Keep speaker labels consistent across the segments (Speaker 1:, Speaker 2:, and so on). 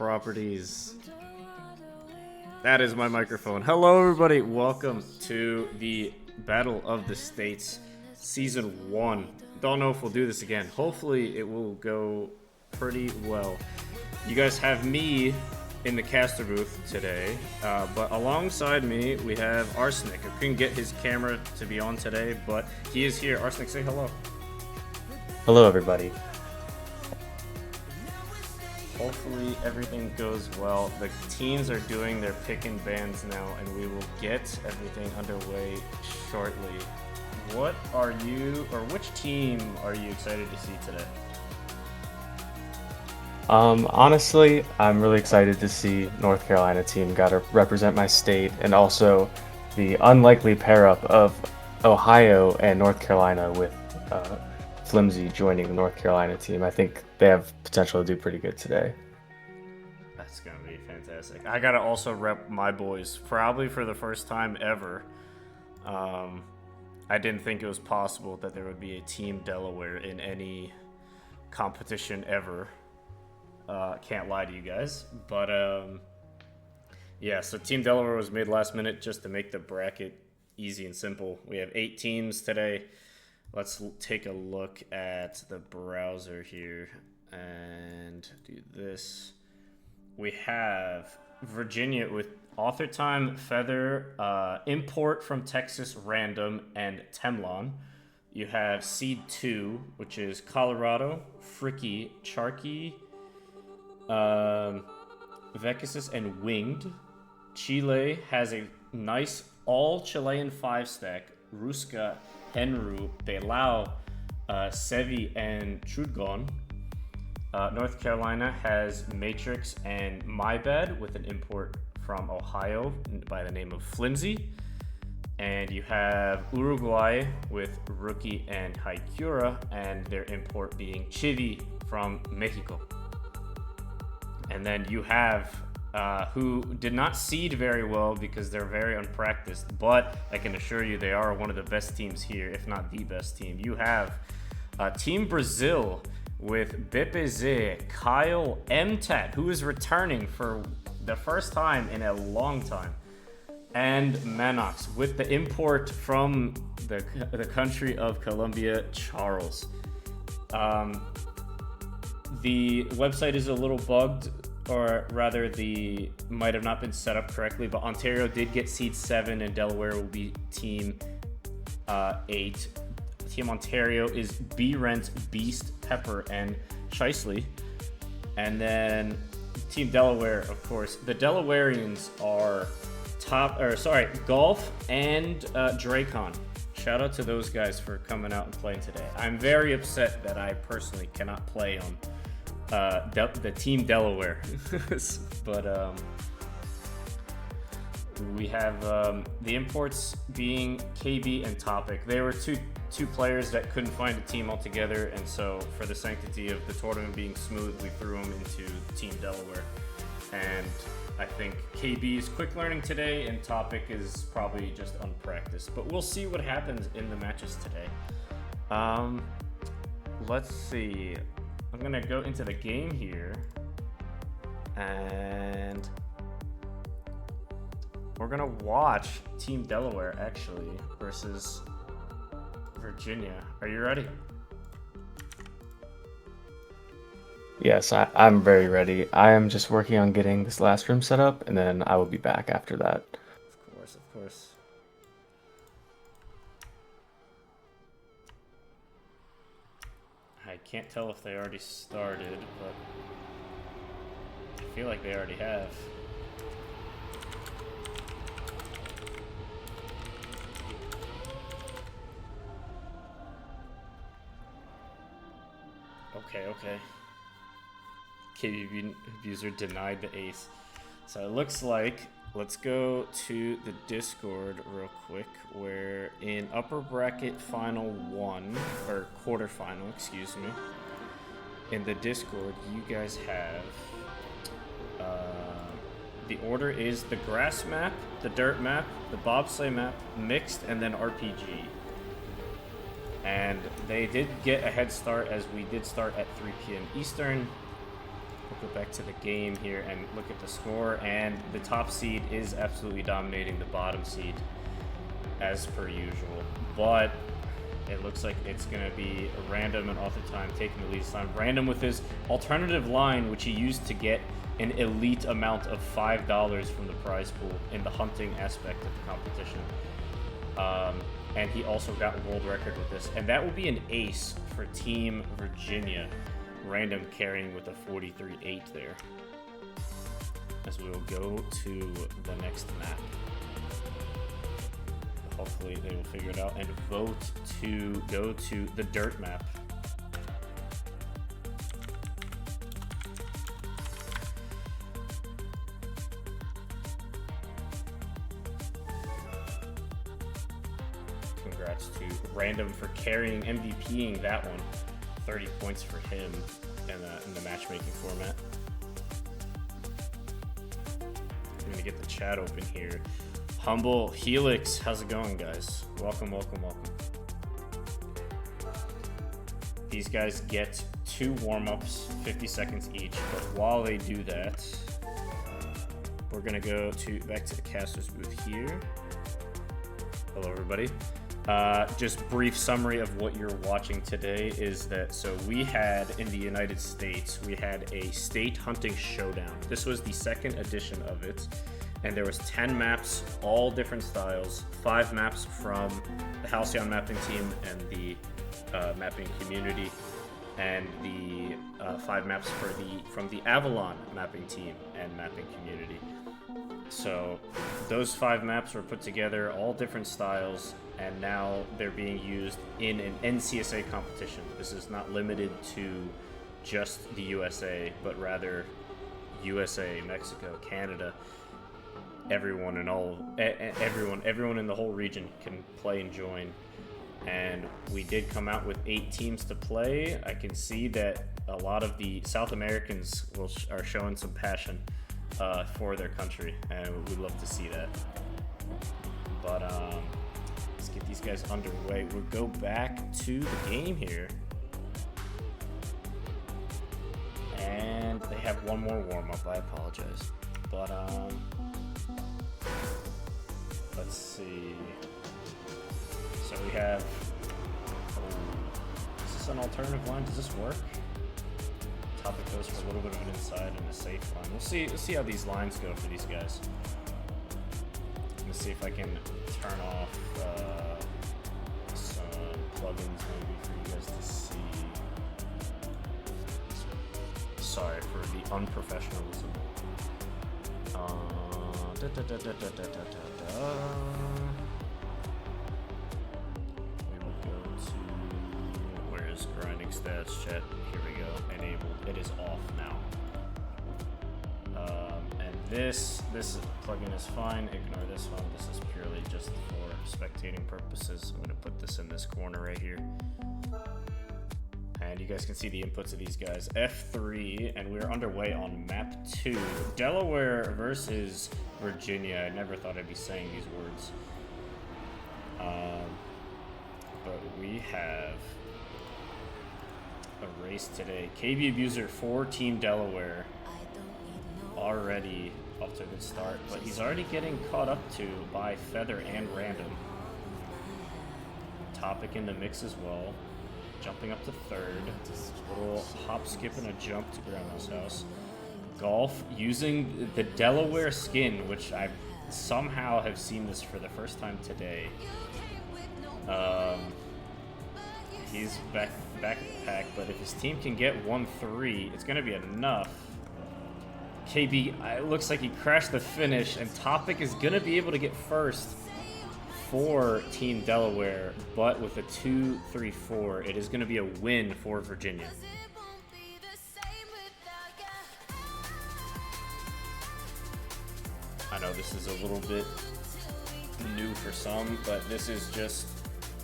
Speaker 1: properties. That is my microphone. Hello, everybody. Welcome to the Battle of the States Season 1. Don't know if we'll do this again. Hopefully, it will go pretty well. You guys have me in the caster booth today, but alongside me, we have Arsenic. I couldn't get his camera to be on today, but he is here. Arsenic, say hello.
Speaker 2: Hello, everybody.
Speaker 1: Hopefully everything goes well. The teams are doing their pick and bans now, and we will get everything underway shortly. What are you, or which team are you excited to see today?
Speaker 2: Honestly, I'm really excited to see North Carolina team got to represent my state, and also the unlikely pair up of Ohio and North Carolina with Flimsy joining the North Carolina team. I think they have potential to do pretty good today.
Speaker 1: That's going to be fantastic. I got to also rep my boys, probably for the first time ever. I didn't think it was possible that there would be a Team Delaware in any competition ever. Can't lie to you guys. But, yeah, so Team Delaware was made last minute just to make the bracket easy and simple. We have 8 teams today. Let's take a look at the browser here and do this. We have Virginia with AuthorTime, Feather, Import from Texas, Random, and Temlon. You have Seed 2, which is Colorado, Fricky, Charky, Vecasis, and Winged. Chile has a nice all Chilean 5-stack, Ruska, Henru, Belao, Sevi, and Trudgon. North Carolina has Matrix and My Bad with an import from Ohio by the name of Flimsy. And you have Uruguay with Rookie and Haikura, and their import being Chivi from Mexico. And then you have who did not seed very well because they're very unpracticed, but I can assure you they are one of the best teams here, if not the best team. You have Team Brazil with BPZ, Kyle MTAT, who is returning for the first time in a long time, and Manox with the import from the country of Colombia, Charles. The website is a little bugged, or rather the might have not been set up correctly, but Ontario did get seed 7 and Delaware will be team 8. Team Ontario is B-Rent, Beast, Pepper, and Shisley. And then Team Delaware, of course. The Delawareans are Golf and Dracon. Shout out to those guys for coming out and playing today. I'm very upset that I personally cannot play on the Team Delaware. But we have the imports being KB and Topic. They were two players that couldn't find a team altogether, and so for the sanctity of the tournament being smooth, we threw them into Team Delaware. And I think KB is quick learning today, and Topic is probably just unpracticed. But we'll see what happens in the matches today. Let's see. I'm gonna go into the game here, and we're gonna watch Team Delaware actually versus Virginia. Are you ready?
Speaker 2: Yes, I'm very ready. I am just working on getting this last room set up, and then I will be back after that.
Speaker 1: Of course. I can't tell if they already started, but I feel like they already have. Okay. KB abuser denied the ace. So it looks like, let's go to the Discord real quick, where in upper bracket final 1, or quarterfinal, excuse me, in the Discord, you guys have, the order is the grass map, the dirt map, the bobsleigh map, mixed, and then RPG. And they did get a head start, as we did start at 3 p.m. Eastern. go back to the game here and look at the score, and the top seed is absolutely dominating the bottom seed as per usual, but it looks like it's going to be Random and AuthorTime taking the lead this time. Random with his alternative line, which he used to get an elite amount of $5 from the prize pool in the hunting aspect of the competition. And he also got a world record with this, and that will be an ace for Team Virginia. Random carrying with a 43.8 there. As we will go to the next map. Hopefully they will figure it out and vote to go to the dirt map. Congrats to Random for carrying MVPing that one. 30 points for him in the matchmaking format. I'm gonna get the chat open here. Humble Helix, how's it going, guys? Welcome, welcome, welcome. These guys get 2 warm-ups, 50 seconds each, but while they do that, we're gonna go back to the caster's booth here. Hello, everybody. Just brief summary of what you're watching today is that, so we had, in the United States, we had a state hunting showdown. This was the second edition of it, and there was 10 maps, all different styles, 5 maps from the Halcyon mapping team and the mapping community, and the 5 maps from the Avalon mapping team and mapping community. So those 5 maps were put together, all different styles, and now they're being used in an NCSA competition. This is not limited to just the USA, but rather USA, Mexico, Canada. Everyone in the whole region can play and join. And we did come out with 8 teams to play. I can see that a lot of the South Americans are showing some passion for their country, and we'd love to see that. But let's get these guys underway. We'll go back to the game here. And they have one more warm-up, I apologize. But let's see. So we have, is this an alternative line? Does this work? Topic goes for a little bit of an inside and a safe line. We'll see how these lines go for these guys. I'm gonna see if I can turn off some plugins maybe for you guys to see. Sorry for the unprofessionalism. We will go to, where is grinding stats chat? Here we go. Enabled. It is off now. And this plugin is fine. Ignore this one. This is purely just for spectating purposes. I'm gonna put this in this corner right here. And you guys can see the inputs of these guys. F3, and we're underway on map 2. Delaware versus Virginia. I never thought I'd be saying these words. But we have a race today. KB Abuser for Team Delaware. Already off to a good start, but he's already getting caught up to by Feather and Random. Topic in the mix as well. Jumping up to 3rd. Little hop, skip, and a jump to Grandma's house. Golf using the Delaware skin, which I somehow have seen this for the first time today. He's back at the pack, but if his team can get 1-3, it's going to be enough. KB, it looks like he crashed the finish, and Topic is going to be able to get first for Team Delaware, but with a 2-3-4, it is going to be a win for Virginia. I know this is a little bit new for some, but this is just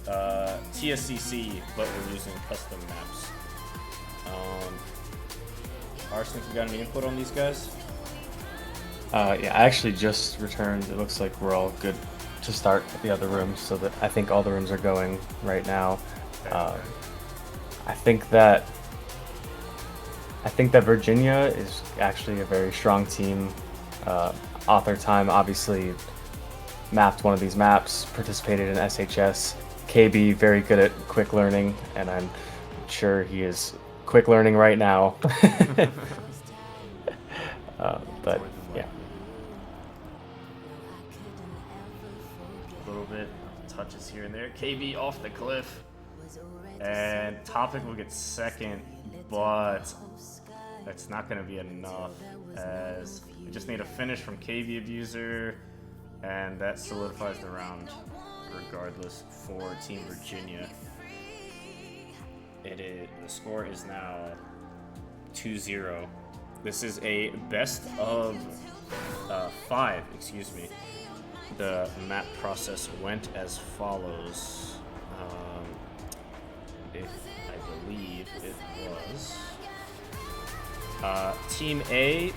Speaker 1: TSCC, but we're using custom maps. Arsenic, you got any input on these guys?
Speaker 2: Yeah, I actually just returned. It looks like we're all good to start the other rooms, so that I think all the rooms are going right now. I think that I think that Virginia is actually a very strong team. AuthorTime obviously mapped one of these maps, participated in SHS. KB, very good at quick learning, and I'm sure he is quick learning right now. But yeah.
Speaker 1: A little bit touches here and there. KB off the cliff. And Topic will get second, but that's not going to be enough, as we just need a finish from KB Abuser, and that solidifies the round regardless for Team Virginia. The score is now 2-0. This is a best of 5, excuse me. The map process went as follows. If I believe it was Team A,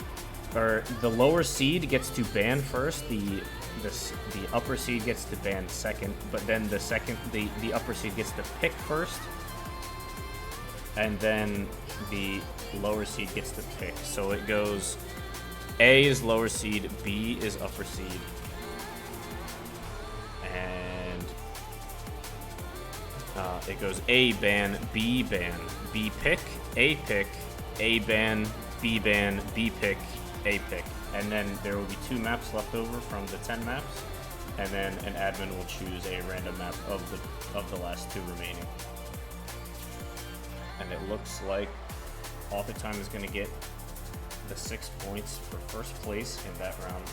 Speaker 1: or the lower seed gets to ban first, the upper seed gets to ban second, but then the upper seed gets to pick first, and then the lower seed gets to pick. So it goes A is lower seed, B is upper seed, and it goes A ban, B pick, A ban, B pick, A pick. And then there will be 2 maps left over from the 10 maps, and then an admin will choose a random map of the last 2 remaining. And it looks like AuthorTime is going to get the 6 points for first place in that round,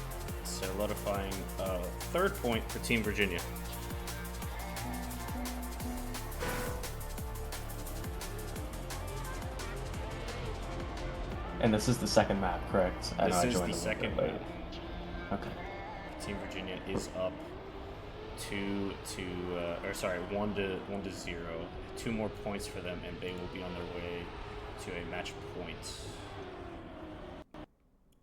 Speaker 1: solidifying a 3rd point for Team Virginia.
Speaker 2: And this is the second map, correct?
Speaker 1: This is the second map.
Speaker 2: Okay.
Speaker 1: Team Virginia is up 1 to 0. 2 more points for them, and they will be on their way to a match point.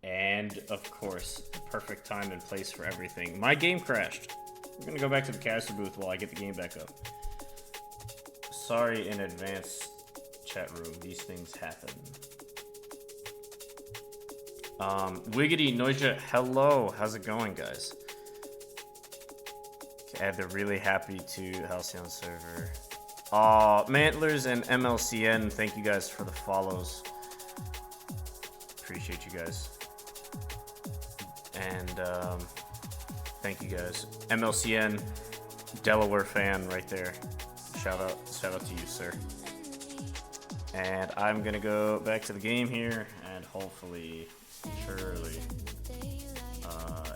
Speaker 1: And of course, perfect time and place for everything. My game crashed. I'm gonna go back to the caster booth while I get the game back up. Sorry in advance, chat room. These things happen. Wiggity Noisia, hello. How's it going, guys? And they're really happy to Halcyon server. Mantlers and MLCN, thank you guys for the follows. Appreciate you guys. And thank you guys. MLCN, Delaware fan right there. Shout out to you, sir. And I'm gonna go back to the game here, and hopefully, surely,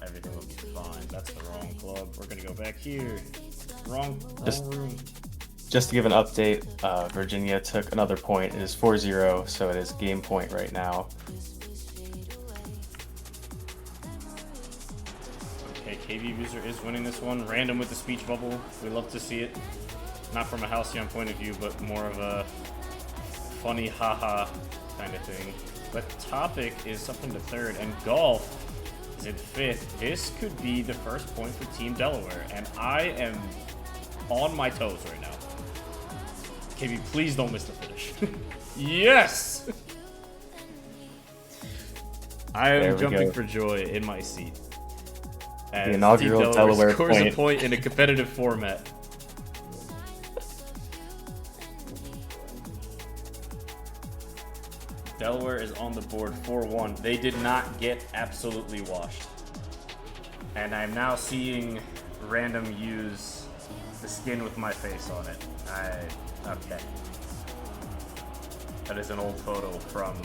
Speaker 1: everything will be fine. That's the wrong club. We're gonna go back here. Wrong room.
Speaker 2: Just to give an update, Virginia took another point. It is 4-0, so it is game point right now.
Speaker 1: Okay, KV Abuser is winning this one. Random with the speech bubble. We love to see it. Not from a Halcyon point of view, but more of a funny haha kind of thing. But Topic is up into 3rd, and Golf is in 5th. This could be the first point for Team Delaware, and I am on my toes right now. KB, please don't miss the finish. Yes! I am jumping for joy in my seat.
Speaker 2: The inaugural Delaware
Speaker 1: scores
Speaker 2: point.
Speaker 1: A point in a competitive format. Delaware is on the board 4-1. They did not get absolutely washed. And I'm now seeing random use the skin with my face on it. Okay. That is an old photo from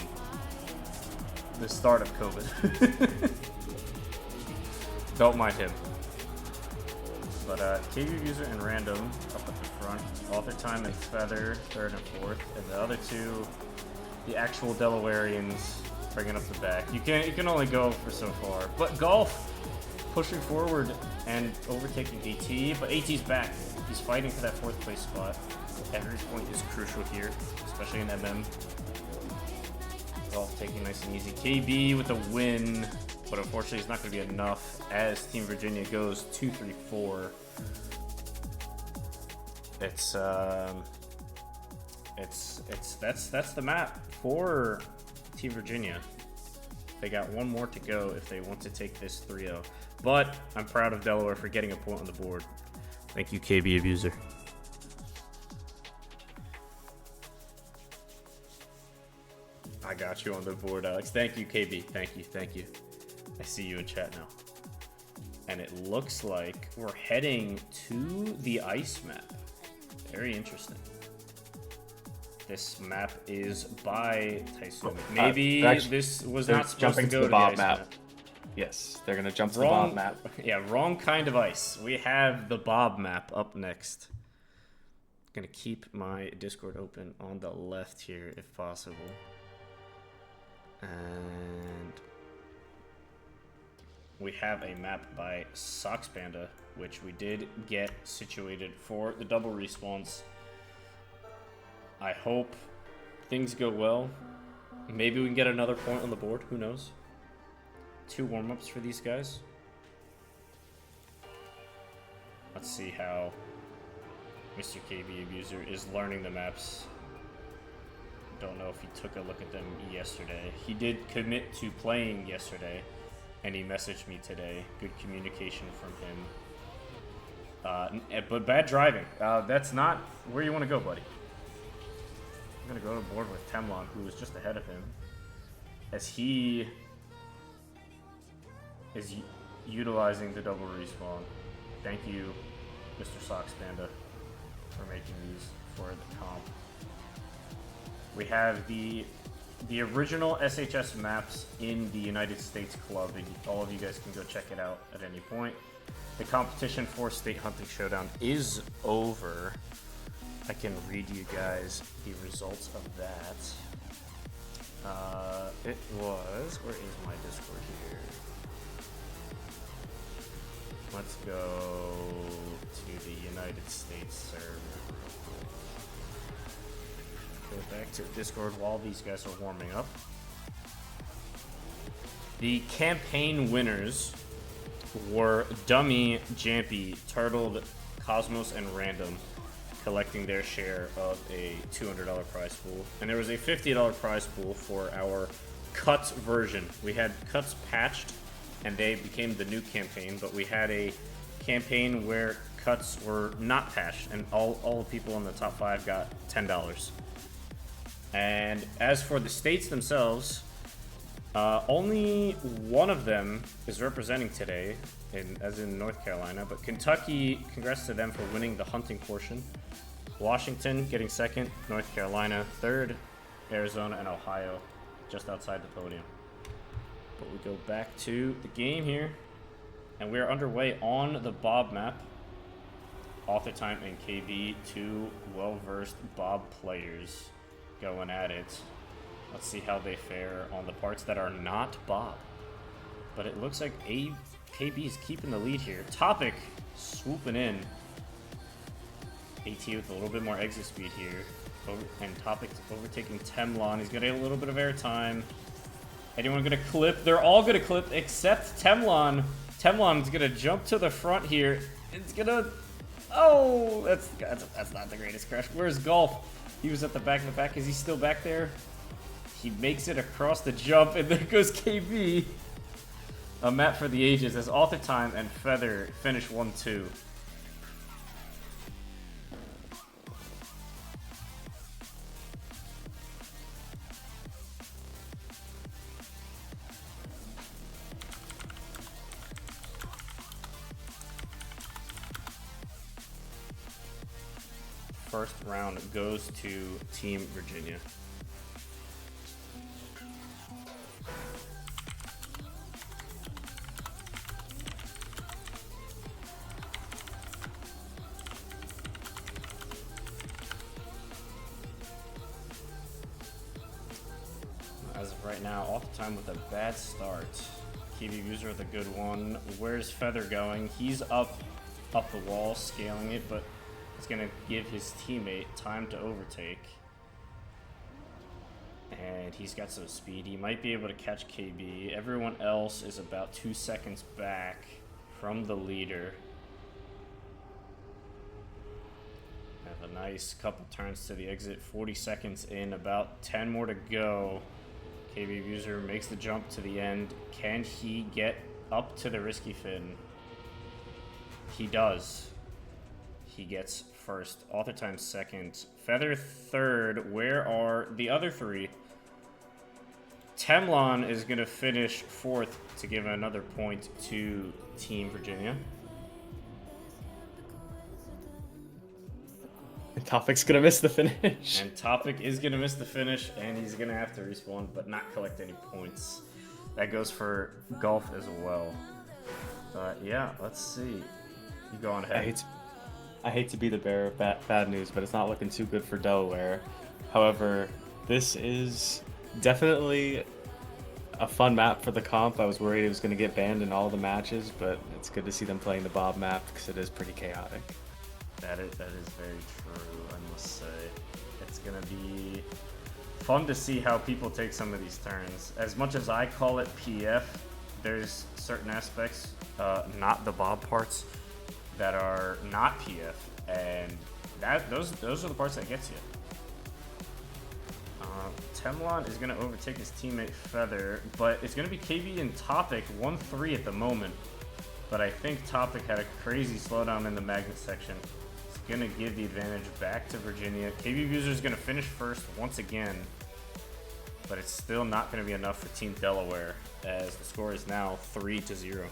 Speaker 1: the start of COVID. Don't mind him. But KV User and Random up at the front. AuthorTime and Feather 3rd and 4th. And the other 2, the actual Delawareans, bringing up the back. You can only go for so far. But Golf pushing forward and overtaking AT, but AT's back. He's fighting for that 4th place spot. Every point is crucial here, especially in MM. Golf taking nice and easy. KB with a win, but unfortunately it's not going to be enough as Team Virginia goes 2-3-4. That's the map for Team Virginia. They got one more to go if they want to take this 3-0. But I'm proud of Delaware for getting a point on the board. Thank you, KB Abuser. I got you on the board, Alex. Thank you, KB. Thank you, thank you. I see you in chat now. And it looks like we're heading to the ice map. Very interesting. This map is by Tysumii. Maybe this was not supposed to go to the Bob map.
Speaker 2: Yes, they're gonna jump to the Bob map.
Speaker 1: Yeah, wrong kind of ice. We have the Bob map up next. Gonna keep my Discord open on the left here if possible. And we have a map by Soxpanda, which we did get situated for the double respawns. I hope things go well. Maybe we can get another point on the board. Who knows? 2 warm-ups for these guys. Let's see how Mr. KB Abuser is learning the maps. Don't know if he took a look at them yesterday. He did commit to playing yesterday, and he messaged me today. Good communication from him. But bad driving. That's not where you want to go, buddy. I'm going to go to board with Temlon, who is just ahead of him, as he is utilizing the double respawn. Thank you, Mr. Soxpanda, for making these for the comp. We have the original SHS maps in the United States Club, and all of you guys can go check it out at any point. The competition for State Hunting Showdown is over. I can read you guys the results of that. It was... Where is my Discord here? Let's go to the United States server real quick. Go back to Discord while these guys are warming up. The campaign winners were Dummy, Jampy, Turtled, Cosmos, and Random, collecting their share of a $200 prize pool. And there was a $50 prize pool for our Cuts version. We had Cuts patched, and they became the new campaign, but we had a campaign where Cuts were not patched, and all the people in the top 5 got $10. And as for the states themselves, only one of them is representing today, as in North Carolina, but Kentucky, congrats to them for winning the hunting portion. Washington getting second, North Carolina third, Arizona and Ohio just outside the podium. But we go back to the game here, and we are underway on the Bob map. AuthorTime and KB, 2 well-versed Bob players going at it. Let's see how they fare on the parts that are not Bob. But it looks like KB is keeping the lead here. Topic swooping in. AT with a little bit more exit speed here. And Topic overtaking Temlon. He's gonna get a little bit of airtime. Anyone gonna clip? They're all gonna clip except Temlon. Temlon's gonna jump to the front here. It's gonna... Oh, that's not the greatest crash. Where's Golf? He was at the back of the pack. Is he still back there? He makes it across the jump, and there goes KB. A map for the ages as AuthorTime and Feather finish 1-2. First round goes to Team Virginia. As of right now, AuthorTime with a bad start. KB User with a good one. Where's Feather going? He's up the wall, scaling it, but it's gonna give his teammate time to overtake. And he's got some speed. He might be able to catch KB. Everyone else is about 2 seconds back from the leader. Have a nice couple turns to the exit. 40 seconds in, about 10 more to go. KB user makes the jump to the end. Can he get up to the risky fin? He does. He gets first. AuthorTime second. Feather third. Where are the other three? Temlon is going to finish fourth to give another point to Team Virginia.
Speaker 2: And Topic's gonna miss the finish.
Speaker 1: And Topic is going to miss the finish, and he's going to have to respawn, but not collect any points. That goes for golf as well. But yeah, let's see. You go on ahead.
Speaker 2: I hate to be the bearer of bad news, but it's not looking too good for Delaware. However, this is definitely a fun map for the comp. I was worried it was going to get banned in all the matches, but it's good to see them playing the Bob map because it is pretty chaotic.
Speaker 1: That is very true, I must say. It's going to be fun to see how people take some of these turns. As much as I call it PF, there's certain aspects, not the Bob parts, that are not PF, and those are the parts that gets you. Temlon is going to overtake his teammate Feather, but it's going to be KB and Topic 1-3 at the moment. But I think Topic had a crazy slowdown in the magnet section. It's going to give the advantage back to Virginia. KB Buser is going to finish first once again, but it's still not going to be enough for Team Delaware, as the score is now 3-0.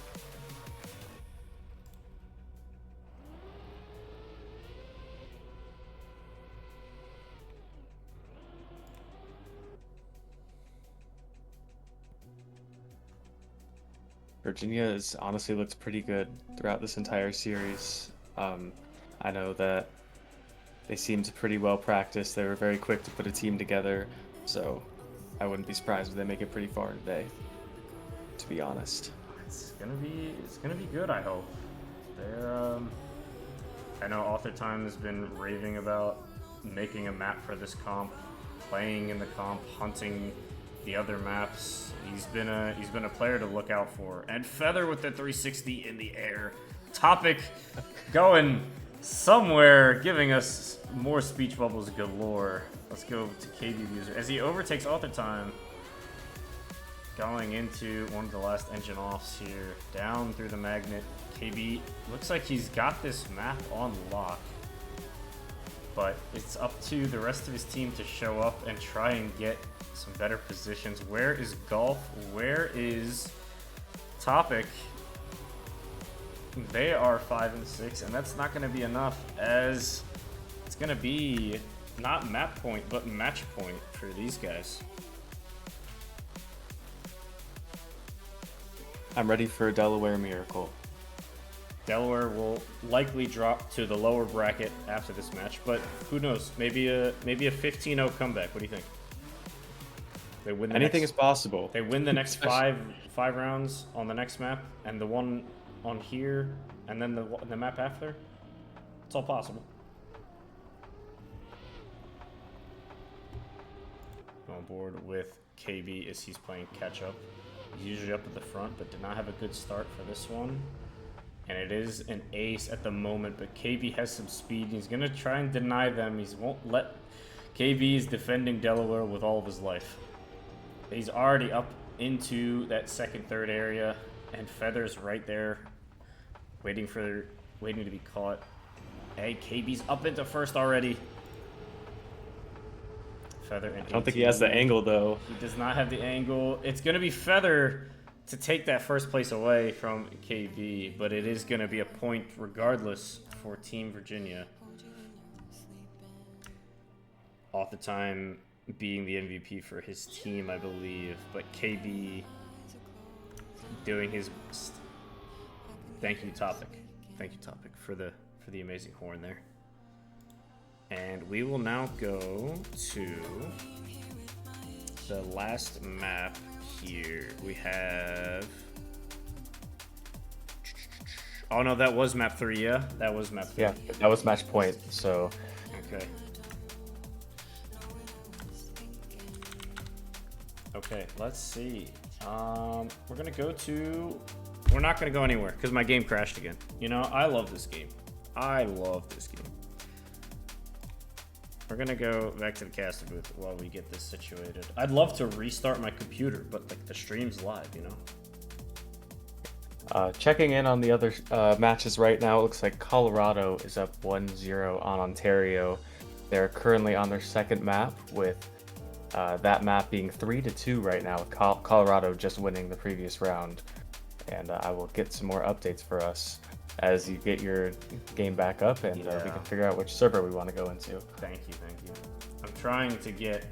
Speaker 2: Virginia has honestly looked pretty good throughout this entire series. I know that they seemed pretty well practiced. They were very quick to put a team together, so I wouldn't be surprised if they make it pretty far today, to be honest.
Speaker 1: It's gonna be good, I hope. I know AuthorTime has been raving about making a map for this comp, playing in the comp, hunting the other maps. He's been a player to look out for. And Feather with the 360 in the air. Topic going somewhere, giving us more speech bubbles galore. Let's go to KB User as he overtakes AuthorTime. Going into one of the last engine offs here, down through the magnet. KB looks like he's got this map on lock, but it's up to the rest of his team to show up and try and get some better positions. Where is Golf? Where is Topic? They are 5 and 6, and that's not going to be enough, as it's going to be not map point but match point for these guys.
Speaker 2: I'm ready for a Delaware miracle.
Speaker 1: Delaware will likely drop to the lower bracket after this match, but who knows? Maybe a 15-0 comeback. What do you think? They win.
Speaker 2: Anything is possible.
Speaker 1: They win the next five rounds on the next map, and the one on here, and then the map after. It's all possible. On board with KB as he's playing catch up. He's usually up at the front, but did not have a good start for this one. And it is an ace at the moment, but KB has some speed. He's going to try and deny them. He won't let... KB is defending Delaware with all of his life. He's already up into that second, third area, and Feather's right there, waiting to be caught. Hey, KB's up into first already. Feather and
Speaker 2: I don't think he has the angle, though.
Speaker 1: He does not have the angle. It's going to be Feather to take that first place away from KB, but it is going to be a point regardless for Team Virginia. AuthorTime being the MVP for his team, I believe, but KB doing his best. Thank you, Topic. Thank you, Topic, for the amazing horn there. And we will now go to the last map here. We have... Oh no, that was map 3, yeah? That was map 3.
Speaker 2: Yeah, that was match point, so...
Speaker 1: Okay. Okay, let's see. We're gonna go to... We're not gonna go anywhere, because my game crashed again. You know, I love this game. I love this game. We're gonna go back to the caster booth while we get this situated. I'd love to restart my computer, but like the stream's live, you know?
Speaker 2: Checking in on the other matches right now, it looks like Colorado is up 1-0 on Ontario. They're currently on their second map, with that map being 3-2 right now, with Colorado just winning the previous round. And I will get some more updates for us as you get your game back up, and we can figure out which server we want to go into.
Speaker 1: Thank you. I'm trying to get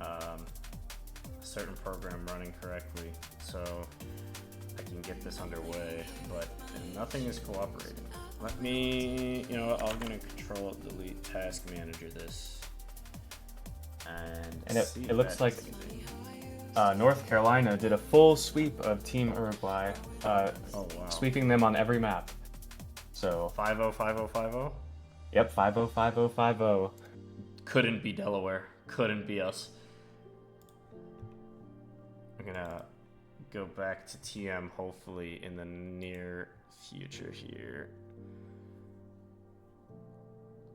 Speaker 1: a certain program running correctly, so I can get this underway, but nothing is cooperating. Let me, you know, I'm gonna control delete task manager this, and
Speaker 2: it looks like North Carolina did a full sweep of Team Uruguay, sweeping them on every map. So
Speaker 1: 5-0, 5-0, 5-0.
Speaker 2: Yep, 5-0, 5-0, 5-0.
Speaker 1: Couldn't be Delaware. Couldn't be us. I'm gonna go back to TM hopefully in the near future here.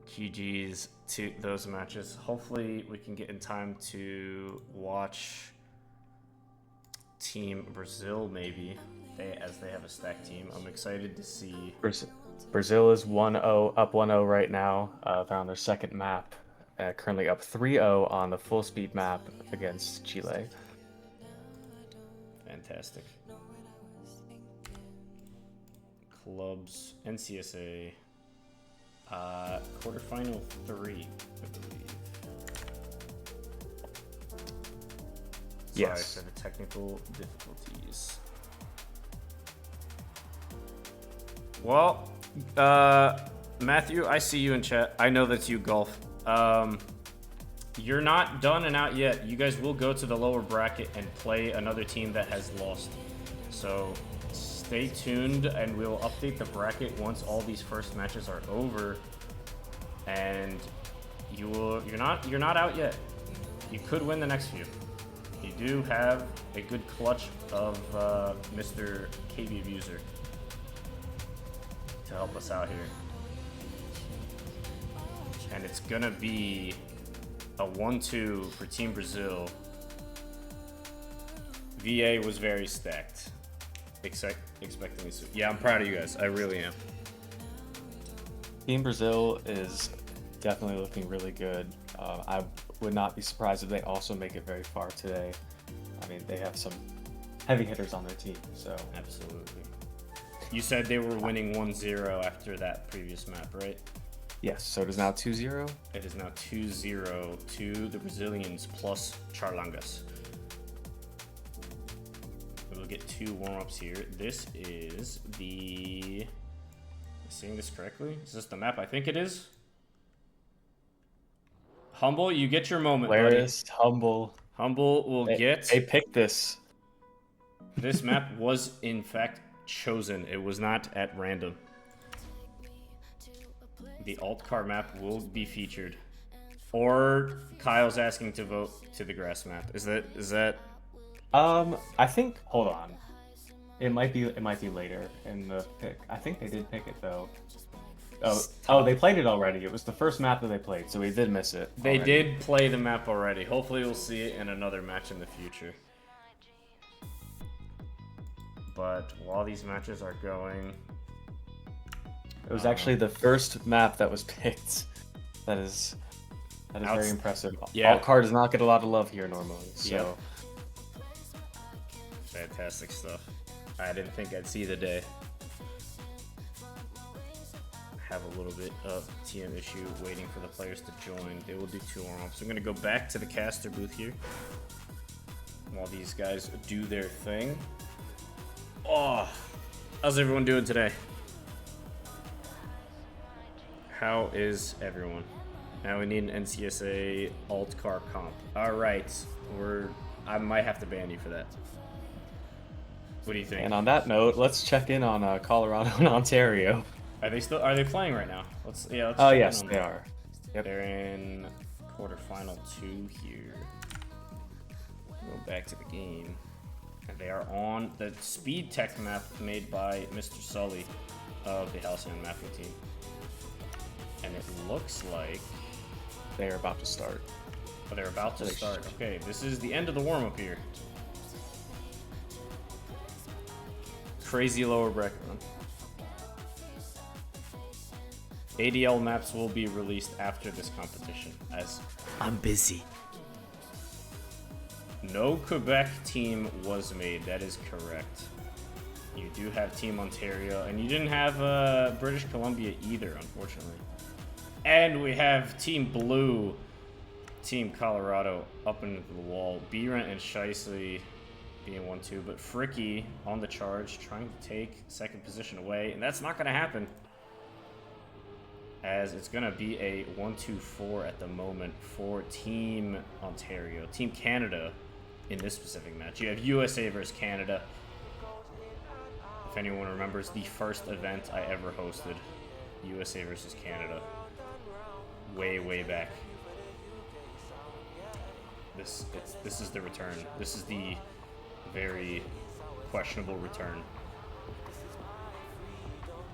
Speaker 1: GG's to those matches. Hopefully we can get in time to watch Team Brazil maybe, as they have a stacked team. I'm excited to see.
Speaker 2: Brazil is 1-0, up 1-0 right now. They're on their second map. Currently up 3-0 on the full speed map against Chile.
Speaker 1: Fantastic. Clubs, NCSA, quarterfinal 3, I believe.
Speaker 2: Yes.
Speaker 1: Sorry for the technical difficulties. Well, Matthew, I see you in chat. I know that's you, Golf. You're not done and out yet. You guys will go to the lower bracket and play another team that has lost. So stay tuned, and we'll update the bracket once all these first matches are over. And you're not out yet. You could win the next few. You do have a good clutch of Mr. KB Abuser to help us out here. And it's gonna be a 1-2 for Team Brazil. VA was very stacked. Expecting this. Yeah, I'm proud of you guys. I really am.
Speaker 2: Team Brazil is definitely looking really good. I would not be surprised if they also make it very far today. I mean, they have some heavy hitters on their team, so.
Speaker 1: Absolutely. You said they were winning 1-0 after that previous map, right?
Speaker 2: Yes, so it is now 2-0.
Speaker 1: It is now 2-0 to the Brazilians plus Charlangas. We'll get 2 warm-ups here. This is the... Seeing this correctly? Is this the map? I think it is. Humble, you get your moment,
Speaker 2: Where
Speaker 1: buddy.
Speaker 2: is Humble?
Speaker 1: Humble will get...
Speaker 2: They picked this.
Speaker 1: This map was, in fact, chosen. It was not at random. The alt car map will be featured. Or Kyle's asking to vote to the grass map. Is that...
Speaker 2: I think, hold on. It might be later in the pick. I think they did pick it though. Oh, they played it already. It was the first map that they played, so we did miss it.
Speaker 1: They did play the map already. Hopefully we'll see it in another match in the future. But while these matches are going...
Speaker 2: It was actually the first map that was picked. That is very impressive.
Speaker 1: Yeah.
Speaker 2: Alt car does not get a lot of love here normally, so...
Speaker 1: Yep. Fantastic stuff. I didn't think I'd see the day. Have a little bit of TM issue waiting for the players to join. They will do 2 warm-ups. I'm going to go back to the caster booth here while these guys do their thing. Oh, how's everyone doing today? How is everyone? Now we need an NCSA alt car comp. All right, I might have to ban you for that. What do you think?
Speaker 2: And on that note, let's check in on Colorado and Ontario.
Speaker 1: Are they playing right now? Let's
Speaker 2: Oh yes, they are.
Speaker 1: Yep. They're in quarterfinal 2 here. Go back to the game. And they are on the speed tech map made by Mr. Sully of the Halcyon mapping team. And it looks like
Speaker 2: they are about to start.
Speaker 1: Oh, they're about to start. Okay, this is the end of the warm-up here. Crazy lower bracket run. ADL maps will be released after this competition, as I'm busy. No Quebec team was made, that is correct. You do have Team Ontario, and you didn't have British Columbia either, unfortunately. And we have Team Blue, Team Colorado up into the wall. B-Rent and Shicely being 1-2, but Fricky on the charge, trying to take second position away, and that's not going to happen, as it's going to be a 1-2-4 at the moment for Team Ontario. Team Canada in this specific match. You have USA versus Canada. If anyone remembers the first event I ever hosted, USA versus Canada, way back. This is the return. This is the very questionable return.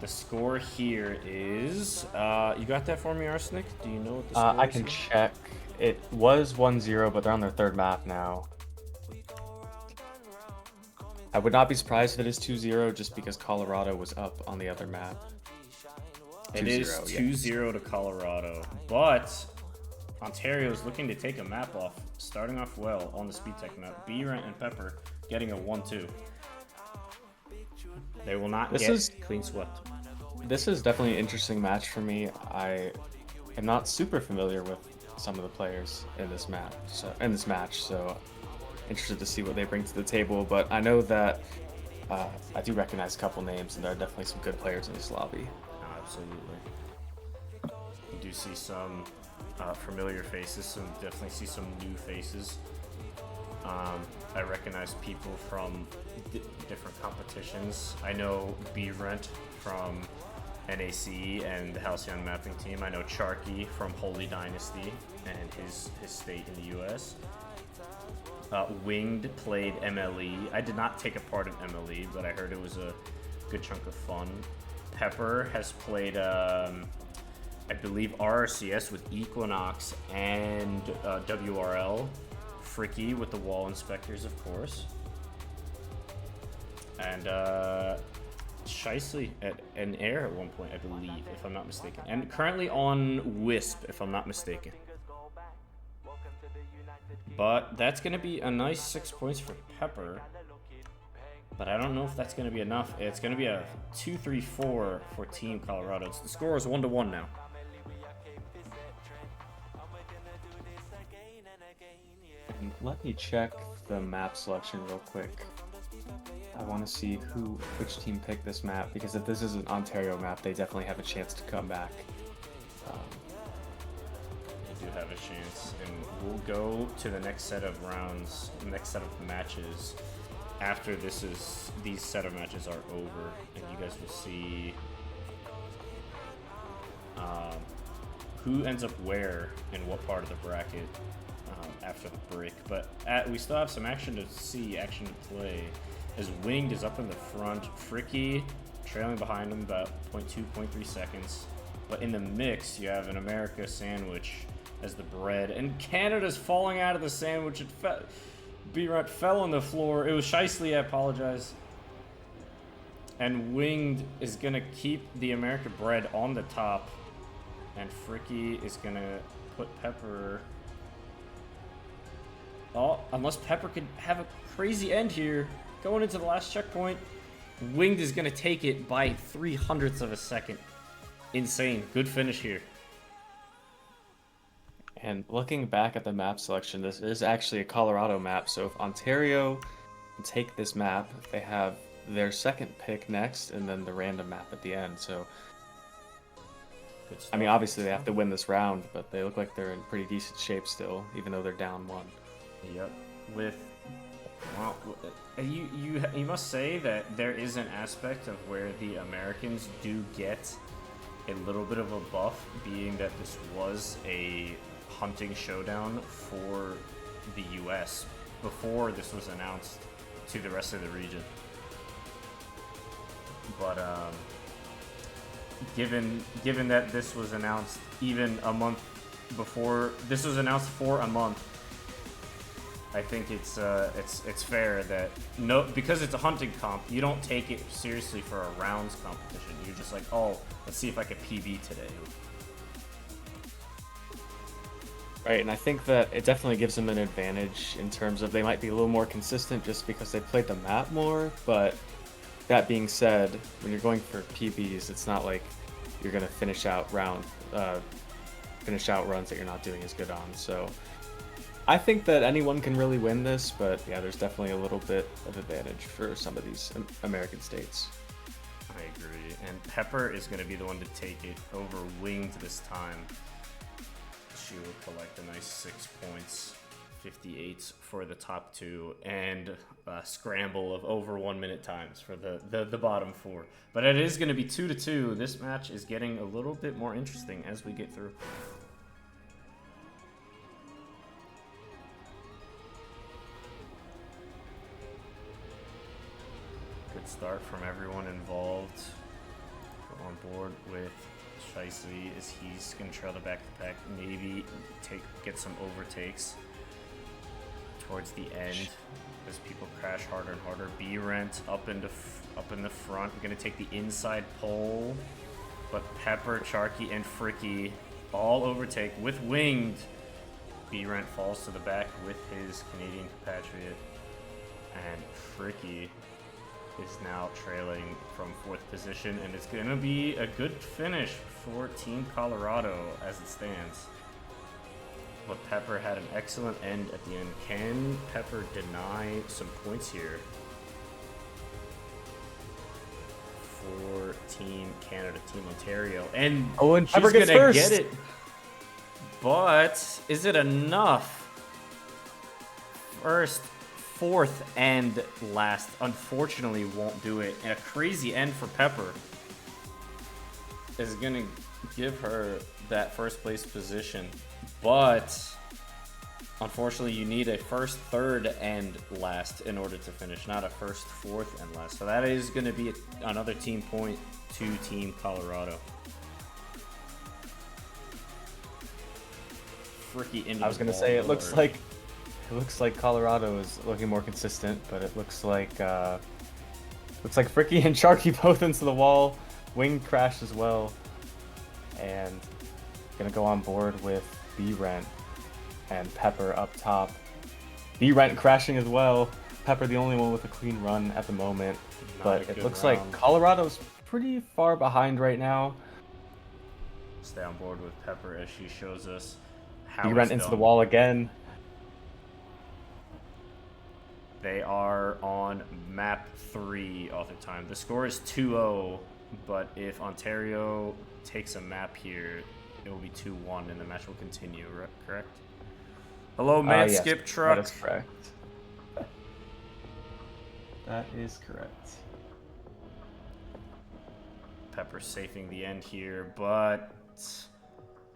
Speaker 1: The score here is, you got that for me, Arsenic? Do you know what the score is?
Speaker 2: I can check. It was 1-0, but they're on their third map now. I would not be surprised if it is 2-0, just because Colorado was up on the other map.
Speaker 1: It is 2-0 to Colorado, but Ontario is looking to take a map off, starting off well on the Speed Tech map. B-Rent and Pepper getting a 1-2. They will not get clean swept.
Speaker 2: This is definitely an interesting match for me. I am not super familiar with some of the players in this match, so interested to see what they bring to the table. But I know that I do recognize a couple names, and there are definitely some good players in this lobby.
Speaker 1: Absolutely. You do see some familiar faces, so definitely see some new faces. I recognize people from different competitions. I know B-Rent from NSCA and the Halcyon mapping team. I know Charky from Holy Dynasty and his state in the US. Winged played MLE. I did not take a part of MLE, but I heard it was a good chunk of fun. Pepper has played, I believe, RRCS with Equinox and WRL. Fricky with the wall inspectors, of course. And Shicely at an air at one point, I believe, if I'm not mistaken. And currently on Wisp, if I'm not mistaken. But that's going to be a nice 6 points for Pepper. But I don't know if that's going to be enough. It's going to be a 2-3-4 for Team Colorado. The score is 1-1 now.
Speaker 2: Let me check the map selection real quick. I want to see which team picked this map, because if this is an Ontario map, they definitely have a chance to come back.
Speaker 1: They do have a chance, and we'll go to the next set of rounds, next set of matches. After these set of matches are over, and you guys will see who ends up where in what part of the bracket after the break. But we still have some action to see, action to play, as Winged is up in the front, Fricky trailing behind him about 0.2, 0.3 seconds. But in the mix, you have an America sandwich as the bread, and Canada's falling out of the sandwich. B-Rut fell on the floor. It was Shicely, I apologize. And Winged is going to keep the America bread on the top. And Fricky is going to put Pepper... Oh, unless Pepper could have a crazy end here. Going into the last checkpoint. Winged is going to take it by 0.03 of a second. Insane. Good finish here.
Speaker 2: And looking back at the map selection, this is actually a Colorado map. So if Ontario can take this map, they have their second pick next, and then the random map at the end. So, I mean, obviously they have to win this round, but they look like they're in pretty decent shape still, even though they're down 1.
Speaker 1: Yep. Well, you must say that there is an aspect of where the Americans do get a little bit of a buff, being that this was a hunting showdown for the US before this was announced to the rest of the region. But given that this was announced even a month before this was announced for a month, I think it's fair that because it's a hunting comp, you don't take it seriously for a rounds competition. You're just like, oh, let's see if I can PB today.
Speaker 2: Right, and I think that it definitely gives them an advantage in terms of they might be a little more consistent just because they played the map more, but that being said, when you're going for PBs, it's not like you're going to finish out runs that you're not doing as good on. So I think that anyone can really win this, but yeah, there's definitely a little bit of advantage for some of these American states.
Speaker 1: I agree, and Pepper is going to be the one to take it over Winged this time. She will collect a nice 6 points, 58 for the top two, and a scramble of over 1 minute times for the bottom four. But it is going to be 2-2. This match is getting a little bit more interesting as we get through. Good start from everyone involved. Go on board with Tysumii as he's going to trail the back-to-back, maybe get some overtakes towards the end as people crash harder and harder. B-Rent up in the front. We're going to take the inside pole, but Pepper, Charky, and Fricky all overtake with Winged. B-Rent falls to the back with his Canadian compatriot, and Fricky is now trailing from 4th position, and it's going to be a good finish for Team Colorado as it stands. But Pepper had an excellent end at the end. Can Pepper deny some points here for Team Canada, Team Ontario? And
Speaker 2: and
Speaker 1: she's
Speaker 2: Pepper gets
Speaker 1: gonna
Speaker 2: first.
Speaker 1: get it. But is it enough? First, 4th, and last, unfortunately, won't do it. And a crazy end for Pepper is gonna give her that 1st place position. But unfortunately, you need a 1st, 3rd, and last in order to finish, not a 1st, 4th, and last. So that is going to be another team point to Team Colorado. Fricky into
Speaker 2: I was going to say it looks like Colorado is looking more consistent, but it looks like Fricky and Charky both into the wall. Wing crash as well, and gonna go on board with B-Rent and Pepper up top. B-Rent crashing as well. Pepper the only one with a clean run at the moment, but it looks like Colorado's pretty far behind right now.
Speaker 1: Stay on board with Pepper as she shows us how
Speaker 2: B-Rent into the wall again.
Speaker 1: They are on map 3, AuthorTime. The score is 2-0, but if Ontario takes a map here, it will be 2-1 and the match will continue, correct? Hello, man,
Speaker 2: yes,
Speaker 1: Skip Truck.
Speaker 2: That is correct. That is correct.
Speaker 1: Pepper safing the end here, but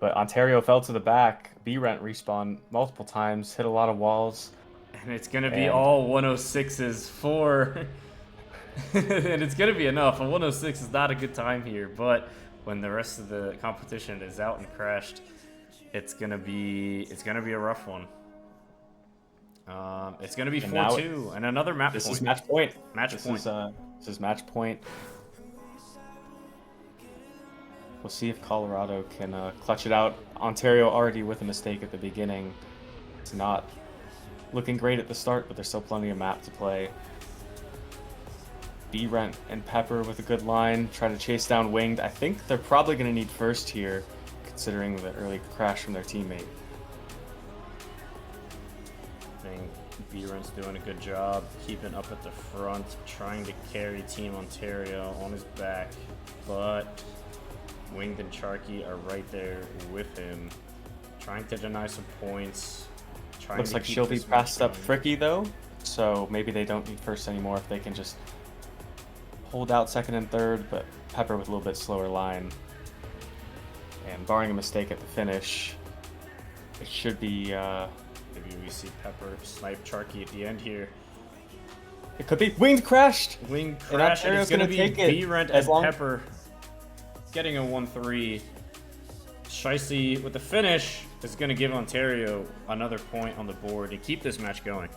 Speaker 2: Ontario fell to the back. B-Rent respawned multiple times, hit a lot of walls.
Speaker 1: And it's going to be all 106s for... and it's going to be enough. A 106 is not a good time here, but when the rest of the competition is out and crashed, it's gonna be a rough one. It's gonna be 4-2 and another match point.
Speaker 2: This is match point. This is match point. We'll see if Colorado can clutch it out. Ontario already with a mistake at the beginning. It's not looking great at the start, but there's still plenty of map to play. B-Rent and Pepper with a good line, try to chase down Winged. I think they're probably going to need first here, considering the early crash from their teammate.
Speaker 1: I think B-Rent's doing a good job keeping up at the front, trying to carry Team Ontario on his back, but Winged and Charky are right there with him, trying to deny some points.
Speaker 2: Looks like she'll be passed up Fricky though, so maybe they don't need first anymore if they can just hold out 2nd and 3rd, but Pepper with a little bit slower line. And barring a mistake at the finish, it should be...
Speaker 1: maybe we see Pepper snipe Charky at the end here.
Speaker 2: It could be Winged crashed!
Speaker 1: Winged crashed, and it's going to be B-Rent and Pepper getting a 1-3. Shicey with the finish is going to give Ontario another point on the board to keep this match going.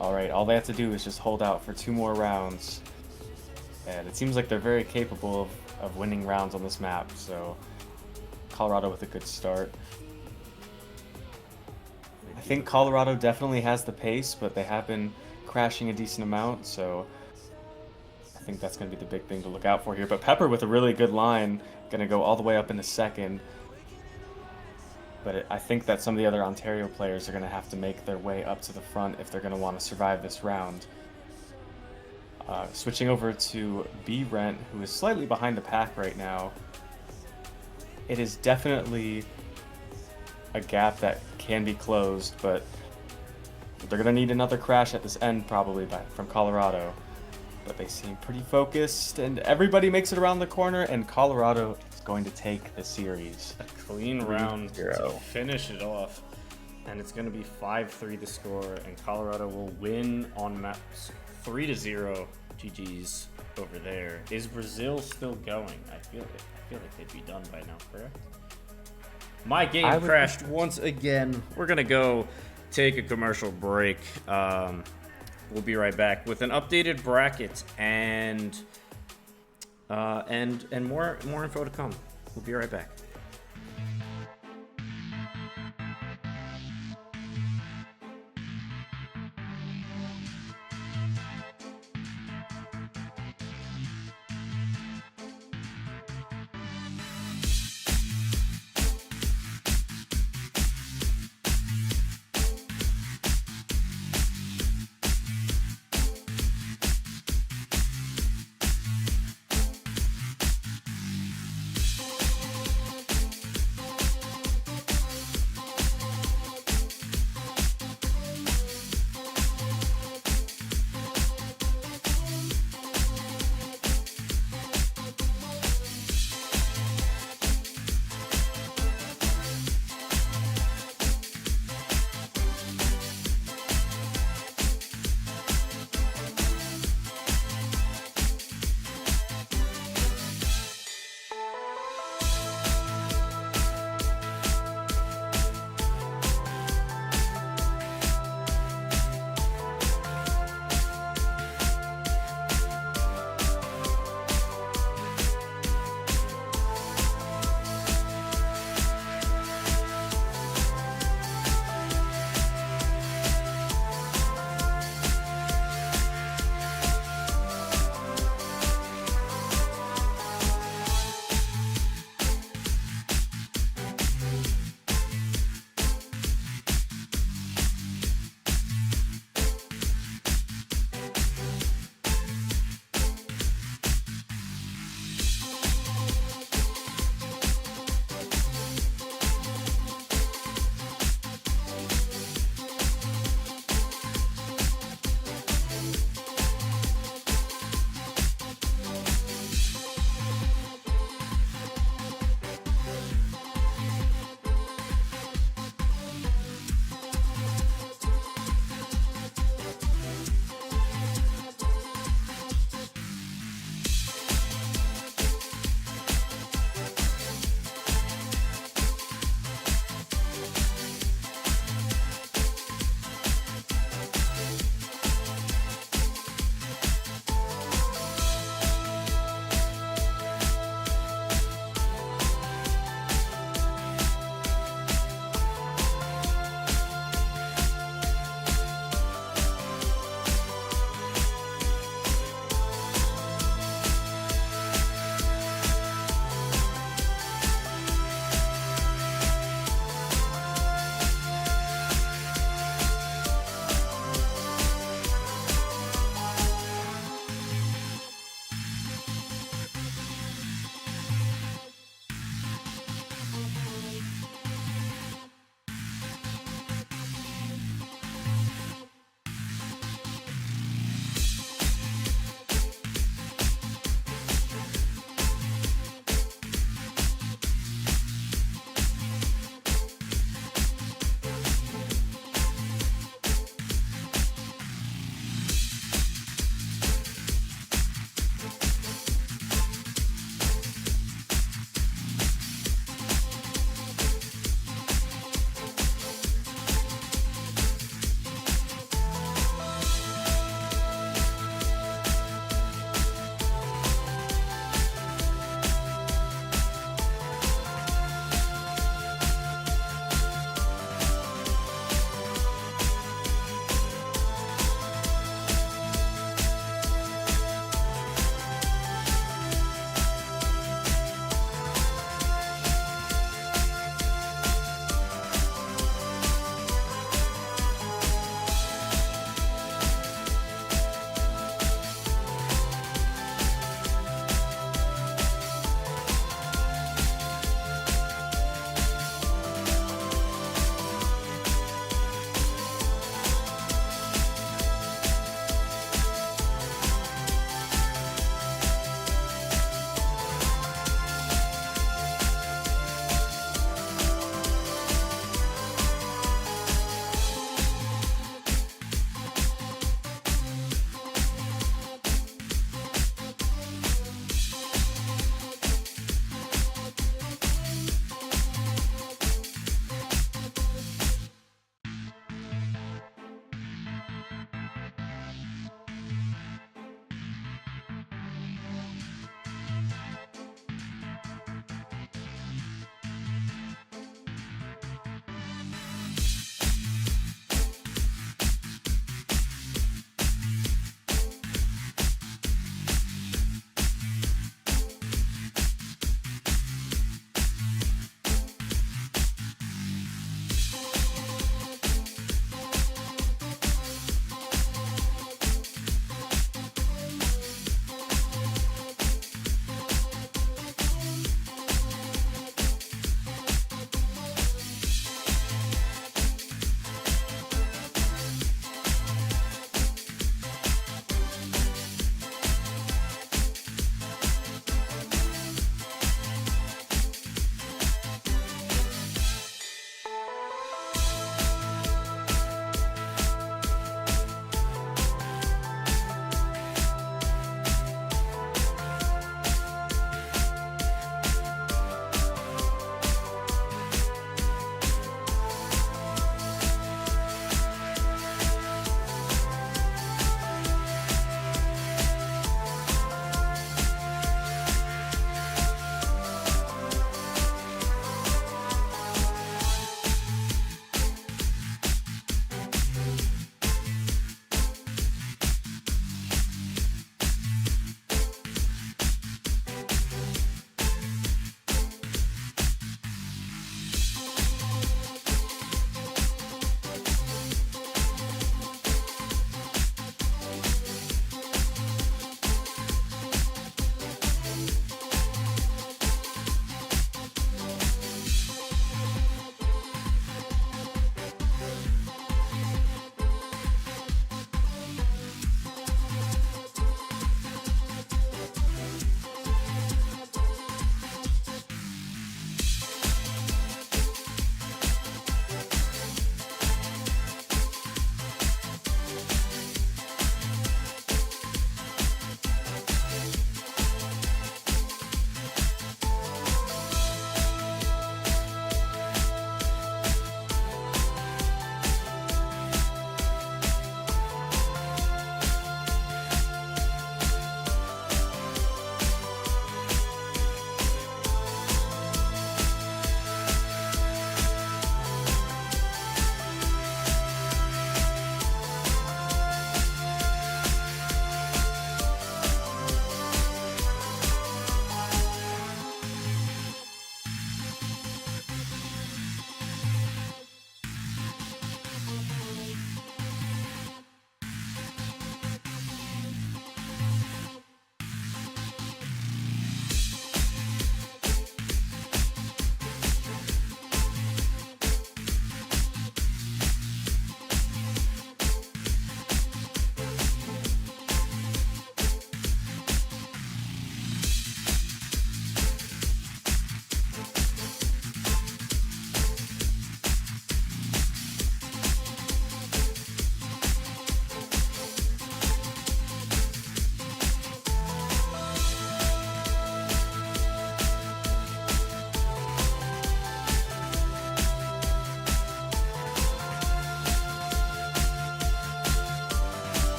Speaker 2: Alright, all they have to do is just hold out for 2 more rounds. And it seems like they're very capable of winning rounds on this map, so Colorado with a good start. I think Colorado definitely has the pace, but they have been crashing a decent amount, so I think that's going to be the big thing to look out for here. But Pepper with a really good line, going to go all the way up in a second. But I think that some of the other Ontario players are going to have to make their way up to the front if they're going to want to survive this round. Switching over to B-Rent, who is slightly behind the pack right now. It is definitely a gap that can be closed, but they're going to need another crash at this end probably from Colorado. But they seem pretty focused, and everybody makes it around the corner, and Colorado is going to take the series.
Speaker 1: A clean round to finish it off, and it's going to be 5-3 the score, and Colorado will win on maps 3-0. GG's over there. Is Brazil still going? I feel like they'd be done by now, correct? My game crashed once again. We're gonna go take a commercial break. We'll be right back with an updated bracket and more info to come. We'll be right back.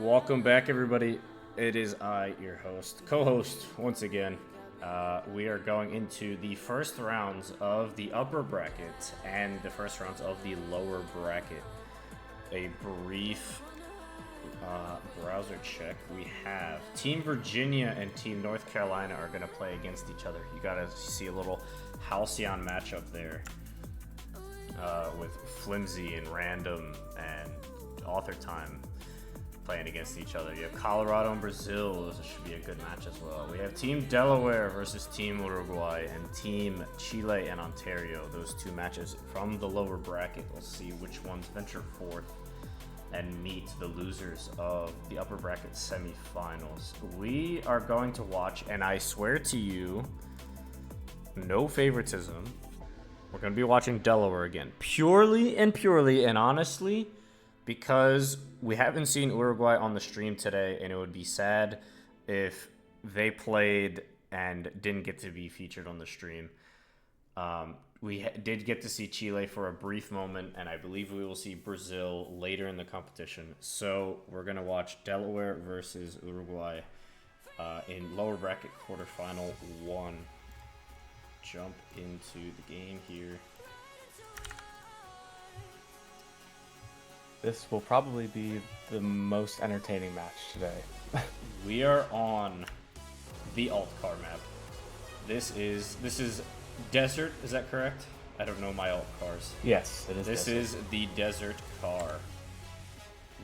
Speaker 1: Welcome back, everybody. It is I, your host, co-host, once again. We are going into the first rounds of the upper bracket and the first rounds of the lower bracket. A brief browser check. We have Team Virginia and Team North Carolina are going to play against each other. You got to see a little Halcyon matchup there with Flimsy and Random and AuthorTime playing against each other. You have Colorado and Brazil. This should be a good match as well. We have Team Delaware versus Team Uruguay and Team Chile and Ontario. Those two matches from the lower bracket. We'll see which ones venture forth and meet the losers of the upper bracket semifinals. We are going to watch, and I swear to you, no favoritism, we're going to be watching Delaware again. Purely and honestly, because we haven't seen Uruguay on the stream today, and it would be sad if they played and didn't get to be featured on the stream. We did get to see Chile for a brief moment, and I believe we will see Brazil later in the competition. So we're going to watch Delaware versus Uruguay in lower bracket quarterfinal 1. Jump into the game here.
Speaker 2: This will probably be the most entertaining match today.
Speaker 1: We are on the alt car map. This is desert, is that correct? I don't know my alt cars.
Speaker 2: Yes, it is.
Speaker 1: This
Speaker 2: desert.
Speaker 1: is the desert car.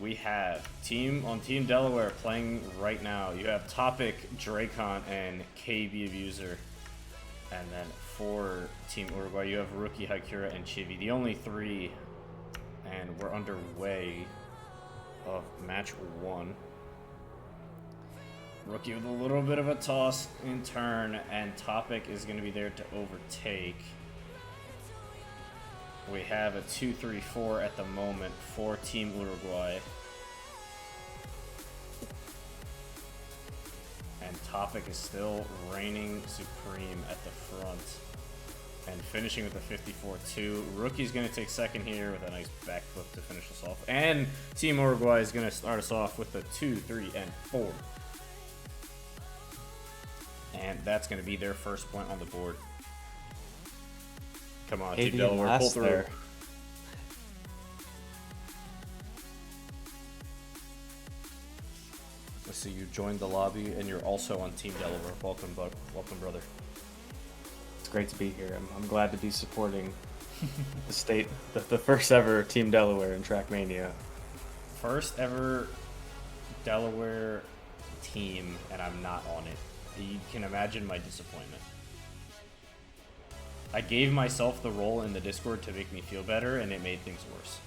Speaker 1: We have Team Delaware playing right now. You have Topic, Dracon, and KB Abuser. And then for Team Uruguay, you have Rookie, Haikura, and Chibi. The only three. And we're underway of match 1. Rookie with a little bit of a toss in turn, and Topic is going to be there to overtake. We have a 2-3-4 at the moment for Team Uruguay. And Topic is still reigning supreme at the front. And finishing with a 54-2. Rookie's going to take second here with a nice backflip to finish us off. And Team Uruguay is going to start us off with a 2, 3, and 4. And that's going to be their first point on the board. Come on, Team Delaware, pull through. There. Let's see, you joined the lobby, and you're also on Team Delaware. Welcome, brother.
Speaker 2: It's great to be here. I'm glad to be supporting the state, the first ever Team Delaware in Trackmania.
Speaker 1: First ever Delaware team, and I'm not on it. You can imagine my disappointment. I gave myself the role in the Discord to make me feel better, and it made things worse.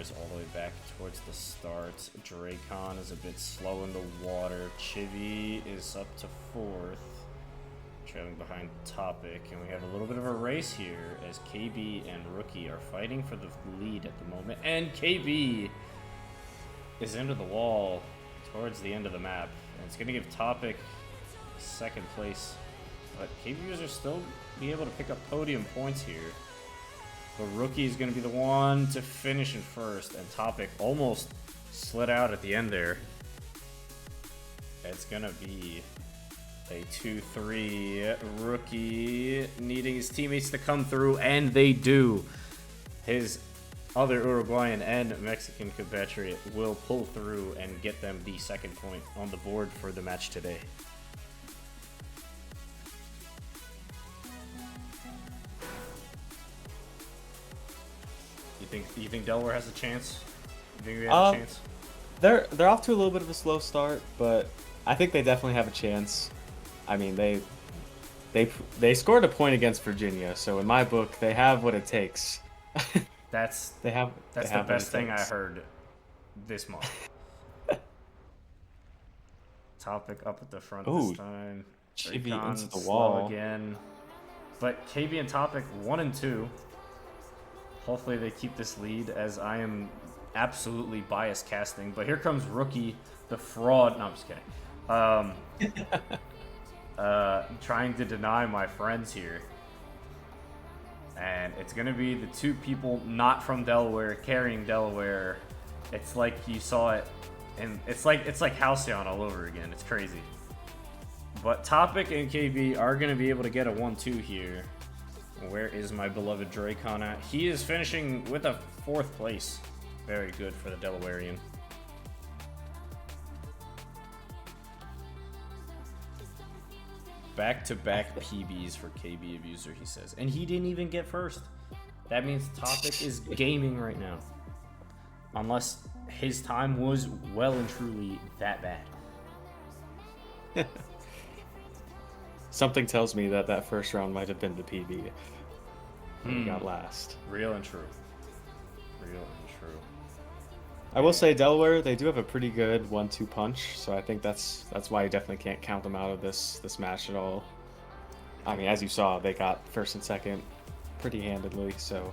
Speaker 1: Is all the way back towards the start. Dracon is a bit slow in the water. Chibi is up to 4th, trailing behind Topic, and we have a little bit of a race here as KB and Rookie are fighting for the lead at the moment, and KB is into the wall towards the end of the map, and it's going to give Topic second place, but KB's are still be able to pick up podium points here. But Rookie is going to be the one to finish in first, and Topic almost slid out at the end there. It's going to be a 2-3. Rookie needing his teammates to come through, and they do. His other Uruguayan and Mexican compatriot will pull through and get them the second point on the board for the match today. You think Delaware has a chance? You think we have a chance?
Speaker 2: They're off to a little bit of a slow start, but I think they definitely have a chance. I mean, they scored a point against Virginia, so in my book, they have what it takes.
Speaker 1: That's
Speaker 2: the
Speaker 1: best thing I heard this month. Topic up at the front this time.
Speaker 2: Chibi into the
Speaker 1: slow
Speaker 2: wall
Speaker 1: again. But KB and Topic 1 and 2. Hopefully they keep this lead, as I am absolutely biased casting. But here comes Rookie, the fraud. No, I'm just kidding. Trying to deny my friends here. And it's gonna be the two people not from Delaware carrying Delaware. It's like you saw it, and it's like Halcyon all over again. It's crazy. But Topic and KB are gonna be able to get a 1-2 here. Where is my beloved Dracon at? He is finishing with a 4th place. Very good for the Delawarean. Back-to-back PBs for KB Abuser, he says. And he didn't even get first. That means Topic is gaming right now. Unless his time was well and truly that bad.
Speaker 2: Something tells me that that first round might have been the PB. He got last.
Speaker 1: Real and true. Real and true.
Speaker 2: I will say Delaware, they do have a pretty good 1-2 punch, so I think that's why you definitely can't count them out of this match at all. I mean, as you saw, they got first and second pretty handedly, so.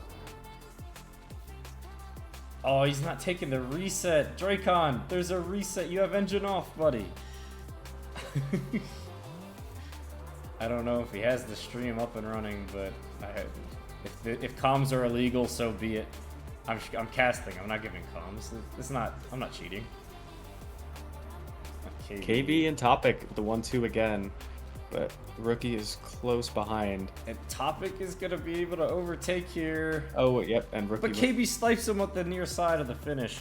Speaker 1: Oh, he's not taking the reset. Dracon, there's a reset. You have engine off, buddy. I don't know if he has the stream up and running, but if comms are illegal, so be it. I'm casting. I'm not giving comms. It's not. I'm not cheating.
Speaker 2: KB and Topic, the 1-2 again, but Rookie is close behind.
Speaker 1: And Topic is gonna be able to overtake here.
Speaker 2: Oh, yep, and Rookie.
Speaker 1: But KB snipes him at the near side of the finish.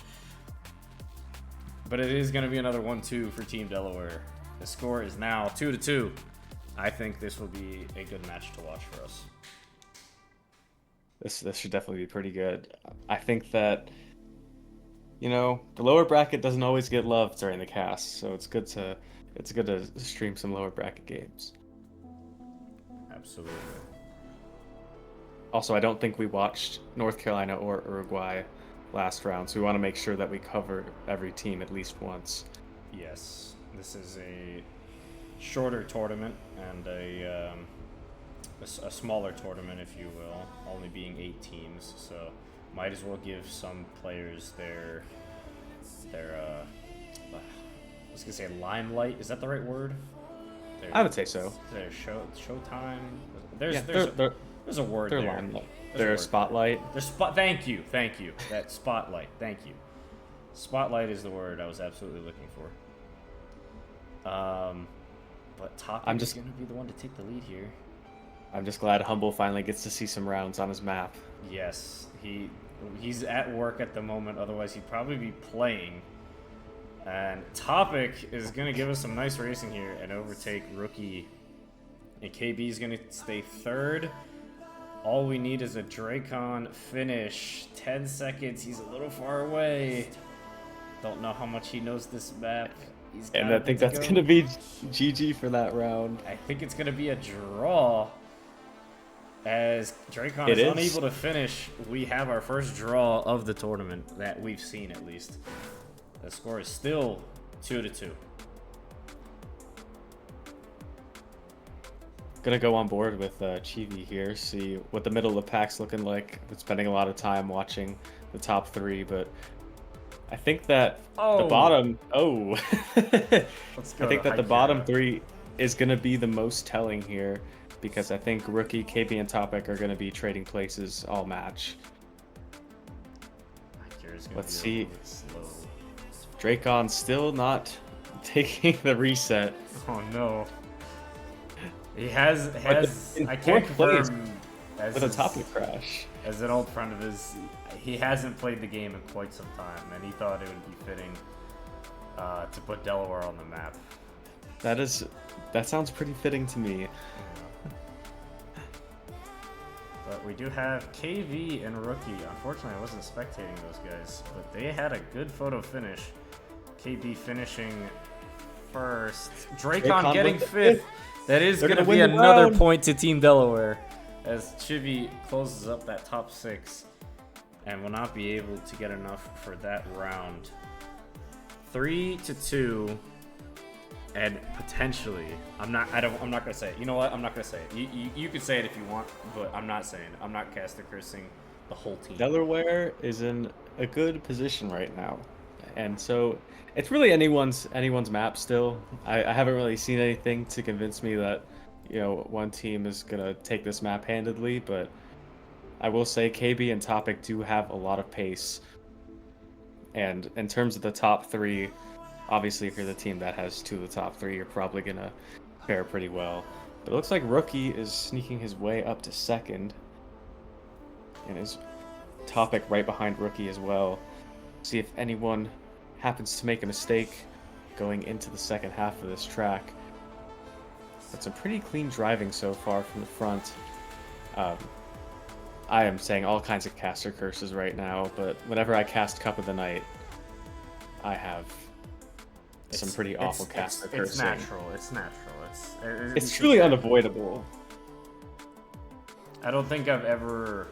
Speaker 1: But it is gonna be another 1-2 for Team Delaware. The score is now 2-2. I think this will be a good match to watch for us.
Speaker 2: This should definitely be pretty good. I think that, you know, the lower bracket doesn't always get love during the cast, so it's good to stream some lower bracket games.
Speaker 1: Absolutely.
Speaker 2: Also, I don't think we watched North Carolina or Uruguay last round, so we want to make sure that we cover every team at least once.
Speaker 1: Yes, this is a shorter tournament and a smaller tournament, if you will, only being 8 teams, so might as well give some players their I was gonna say limelight. Is that the right word?
Speaker 2: I would say so.
Speaker 1: Their showtime. There's a word
Speaker 2: their
Speaker 1: there.
Speaker 2: limelight.
Speaker 1: There's
Speaker 2: Their
Speaker 1: a word.
Speaker 2: spotlight.
Speaker 1: Their spot. Thank you. That spotlight. Thank you. Spotlight is the word I was absolutely looking for. But Topic is gonna be the one to take the lead here.
Speaker 2: I'm just glad Humble finally gets to see some rounds on his map.
Speaker 1: Yes, he's at work at the moment, otherwise he'd probably be playing. And Topic is going to give us some nice racing here and overtake Rookie. And KB is going to stay 3rd. All we need is a Dracon finish. 10 seconds, he's a little far away. Don't know how much he knows this map.
Speaker 2: And I think that's going to be GG for that round.
Speaker 1: I think it's going to be a draw. As Dracon is unable to finish, we have our first draw of the tournament that we've seen, at least. The score is still 2-2.
Speaker 2: Gonna go on board with Chibi here, see what the middle of the pack's looking like. Been spending a lot of time watching the top 3, but I think that the bottom. I think that the bottom 3 is gonna be the most telling here, because I think Rookie, KB, and Topic are gonna be trading places all match. Let's see. Dracon still not taking the reset.
Speaker 1: Oh no. He has I can't confirm
Speaker 2: with a Topic crash.
Speaker 1: As an old friend of his, he hasn't played the game in quite some time, and he thought it would be fitting to put Delaware on the map.
Speaker 2: That sounds pretty fitting to me.
Speaker 1: But we do have KV and Rookie. Unfortunately, I wasn't spectating those guys, but they had a good photo finish. KB finishing first. Dracon getting 5th. That is going to be another point to Team Delaware as Chibi closes up that top 6 and will not be able to get enough for that round. 3-2. And potentially, I'm not gonna say it. You know what? I'm not gonna say it. You could say it if you want, but I'm not saying it. I'm not caster cursing the whole team.
Speaker 2: Delaware is in a good position right now, and so it's really anyone's map still. I haven't really seen anything to convince me that, you know, one team is gonna take this map handedly, but I will say KB and Topic do have a lot of pace. And in terms of the top three, obviously if you're the team that has two of the top three, you're probably going to fare pretty well. But it looks like Rookie is sneaking his way up to second. And his Topic right behind Rookie as well. See if anyone happens to make a mistake going into the second half of this track. But some pretty clean driving so far from the front. I am saying all kinds of caster curses right now, but whenever I cast Cup of the Night, I have some pretty awful caster cursing.
Speaker 1: It's natural. It's natural.
Speaker 2: It's truly unavoidable.
Speaker 1: I don't think I've ever,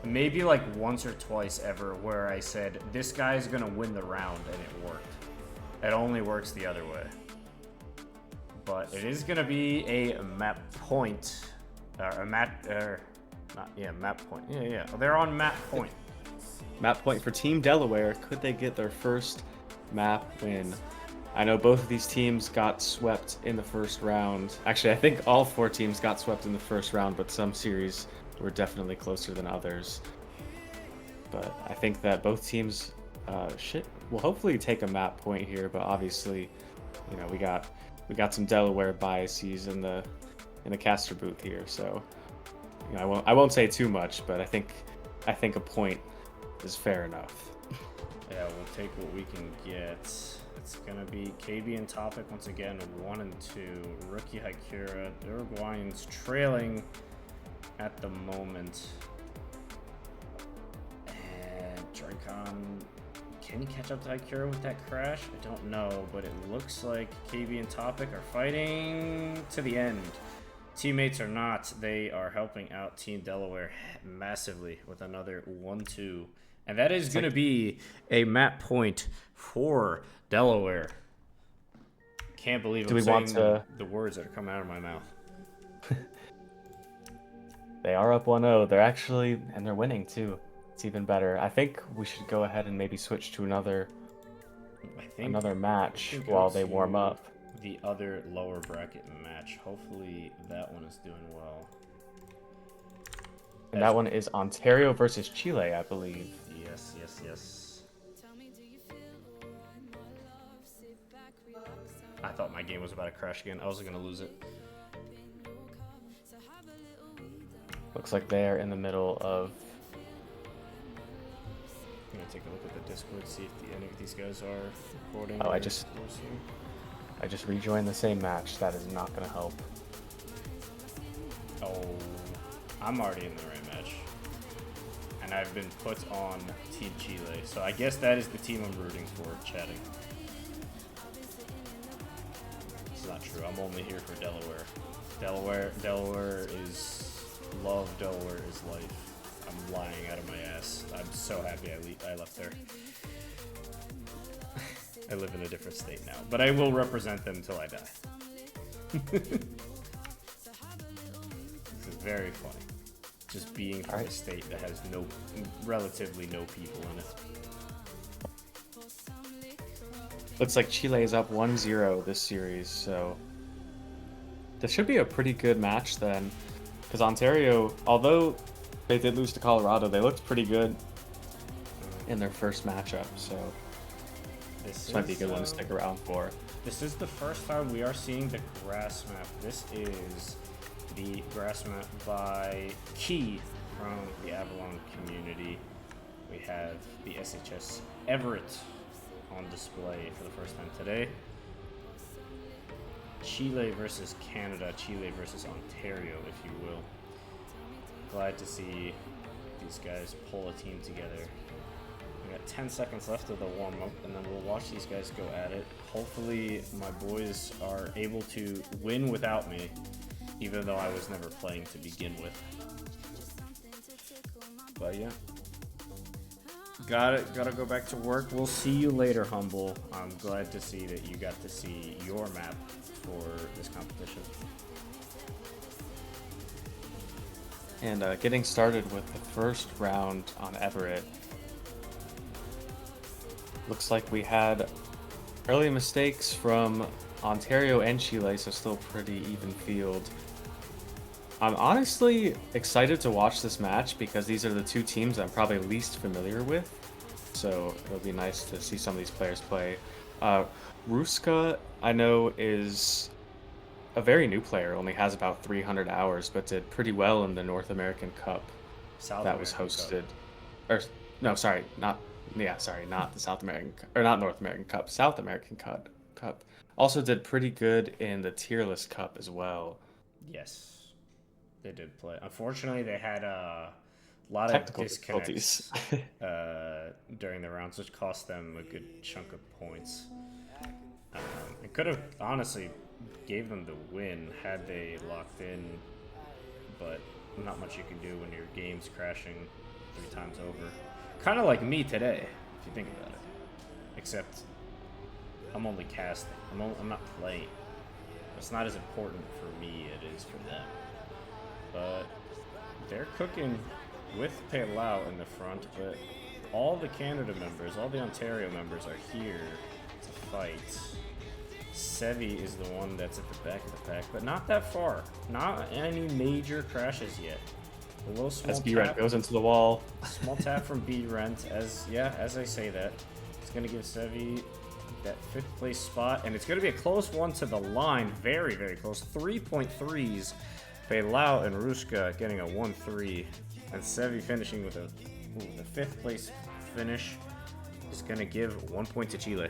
Speaker 1: maybe like once or twice ever, where I said, this guy's gonna win the round, and it worked. It only works the other way. But it is gonna be a map point, map point. Yeah. They're on map point.
Speaker 2: Map point for Team Delaware. Could they get their first map win? I know both of these teams got swept in the first round. Actually, I think all four teams got swept in the first round, but some series were definitely closer than others. But I think that both teams will hopefully take a map point here, but obviously, you know, we got some Delaware biases in the caster booth here, so you know, I won't say too much, but I think a point is fair enough.
Speaker 1: Yeah, we'll take what we can get. It's gonna be KB and Topic once again, 1 and 2. Rookie Hikura, Uruguayans trailing at the moment. And Dracon, can he catch up to Hikura with that crash? I don't know, but it looks like KB and Topic are fighting to the end. Teammates are not. They are helping out Team Delaware massively with another 1-2. And that is going to be a map point for Delaware. Can't believe I'm saying the words that are coming out of my mouth.
Speaker 2: They are up 1-0. They're actually, and they're winning too. It's even better. I think we should go ahead and maybe switch to another match while they warm up.
Speaker 1: The other lower bracket match. Hopefully that one is doing well.
Speaker 2: And that one is Ontario versus Chile, I believe.
Speaker 1: Yes. I thought my game was about to crash again. I was going to lose it.
Speaker 2: Looks like they're in the middle of...
Speaker 1: I'm going to take a look at the Discord, see if any of these guys are recording.
Speaker 2: Oh, I just rejoined the same match. That is not going to help.
Speaker 1: Oh, I'm already in the right match. And I've been put on Team Chile. So I guess that is the team I'm rooting for, chatting. It's not true. I'm only here for Delaware. Delaware is love. Delaware is life. I'm lying out of my ass. I'm so happy I left there. I live in a different state now, but I will represent them until I die. This is very funny. Just being from a state that has relatively no people in it.
Speaker 2: Looks like Chile is up 1-0 this series, so this should be a pretty good match then. Because Ontario, although they did lose to Colorado, they looked pretty good in their first matchup, so this might be a good one to stick around for.
Speaker 1: This is the first time we are seeing the grass map. This is the grass map by Key from the Avalon community. We have the SHS Everett on display for the first time today. Chile versus Canada, Chile versus Ontario, if you will. Glad to see these guys pull a team together. We got 10 seconds left of the warm-up, and then we'll watch these guys go at it. Hopefully my boys are able to win without me, even though I was never playing to begin with. But yeah. Gotta go back to work. We'll see you later, Humble. I'm glad to see that you got to see your map for this competition.
Speaker 2: And getting started with the first round on Everett. Looks like we had early mistakes from Ontario and Chile, so still pretty even field. I'm honestly excited to watch this match because these are the two teams I'm probably least familiar with. So it'll be nice to see some of these players play. Ruska, I know, is a very new player, only has about 300 hours, but did pretty well in the North American Cup that was hosted. Or no, sorry, not not the South American or not North American Cup, South American Cup. Also did pretty good in the tier list cup as well.
Speaker 1: Yes, they did play. Unfortunately, they had a lot
Speaker 2: Technical
Speaker 1: of disconnects
Speaker 2: difficulties.
Speaker 1: during the rounds, which cost them a good chunk of points. It could have honestly gave them the win had they locked in, but not much you can do when your game's crashing 3 times over. Kind of like me today, if you think about it. Except I'm only casting. I'm not playing. It's not as important for me it is for them. But they're cooking with Palau in the front, but all the Canada members, all the Ontario members are here to fight. Sevi is the one that's at the back of the pack, but not that far. Not any major crashes yet. A little small
Speaker 2: as B-Rent goes into the wall.
Speaker 1: Small tap from B-Rent, as I say that. It's going to give Sevi that 5th place spot, and it's going to be a close one to the line. Very, very close. 3.3s. Palau and Ruska getting a 1-3, and Sevi finishing with the 5th place finish is going to give 1 point to Chile.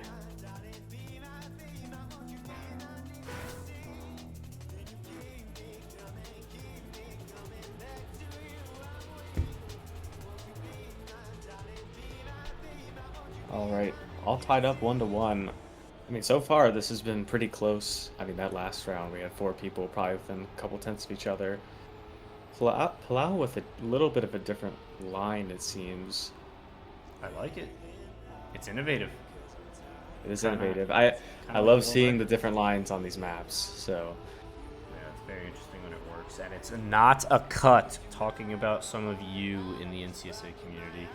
Speaker 2: All right, all tied up 1-1. I mean, so far this has been pretty close. I mean, that last round we had 4 people probably within a couple tenths of each other. Palau with a little bit of a different line, it seems.
Speaker 1: I like it. It's innovative.
Speaker 2: It is innovative. I love seeing the different lines on these maps. So
Speaker 1: yeah, it's very interesting when it works, and it's not a cut. Talking about some of you in the NCSA community.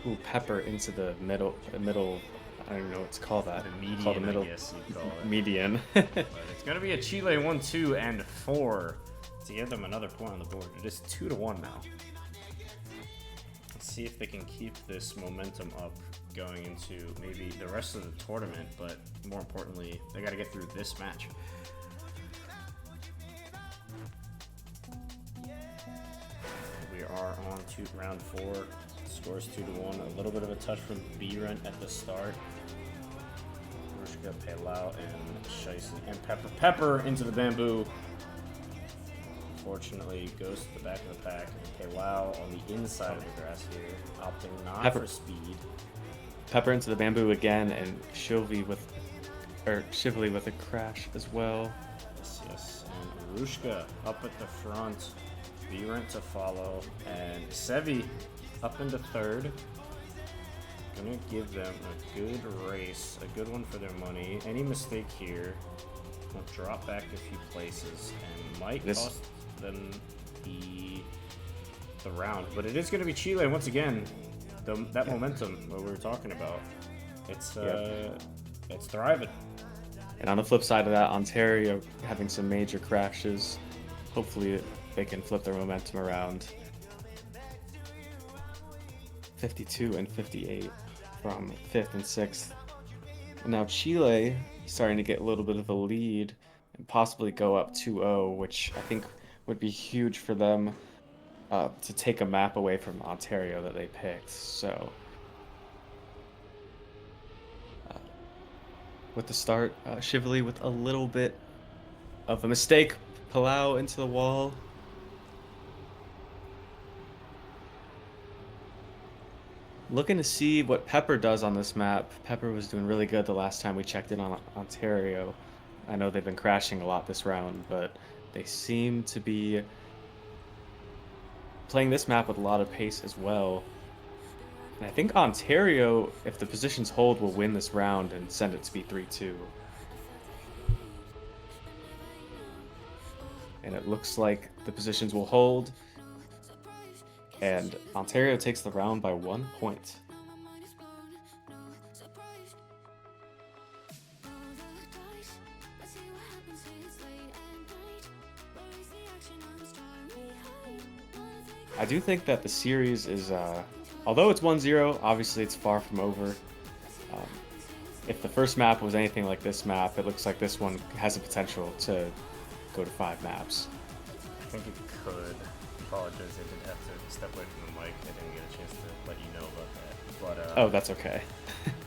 Speaker 2: Ooh, Pepper into the middle. I don't even know what to call that.
Speaker 1: The median,
Speaker 2: it's called the middle,
Speaker 1: I guess you'd call it.
Speaker 2: Median.
Speaker 1: But it's going to be a Chile 1, 2, and 4 to give them another point on the board. It is 2-1 now. Let's see if they can keep this momentum up going into maybe the rest of the tournament, but more importantly, they got to get through this match. We are on to round 4. Scores 2-1. A little bit of a touch from B-Rent at the start. Rushka, Palau, and Scheisse, and Pepper into the bamboo. Unfortunately, goes to the back of the pack. And Palau on the inside of the grass here, opting not for speed.
Speaker 2: Pepper into the bamboo again, and Shively with a crash as well.
Speaker 1: Yes. And Rushka up at the front. B-Rent to follow, and Sevi up into 3rd. Gonna give them a good race, a good one for their money. Any mistake here will drop back a few places and might cost them the round. But it is gonna be Chile once again. That momentum that we were talking about, it's thriving.
Speaker 2: And on the flip side of that, Ontario having some major crashes. Hopefully they can flip their momentum around. 52 and 58 from 5th and 6th. And now Chile starting to get a little bit of a lead and possibly go up 2-0, which I think would be huge for them to take a map away from Ontario that they picked. So with the start, Shively with a little bit of a mistake. Palau into the wall. Looking to see what Pepper does on this map. Pepper was doing really good the last time we checked in on Ontario. I know they've been crashing a lot this round, but they seem to be playing this map with a lot of pace as well. And I think Ontario, if the positions hold, will win this round and send it to be 3-2. And it looks like the positions will hold. And Ontario takes the round by 1 point. I do think that the series is, although it's 1-0, obviously it's far from over. Um, if the first map was anything like this map, it looks like this one has the potential to go to 5 maps.
Speaker 1: I think it could. Apologize, I did have to step away from the mic. I didn't get a chance to let you know about that. But
Speaker 2: Oh, that's okay.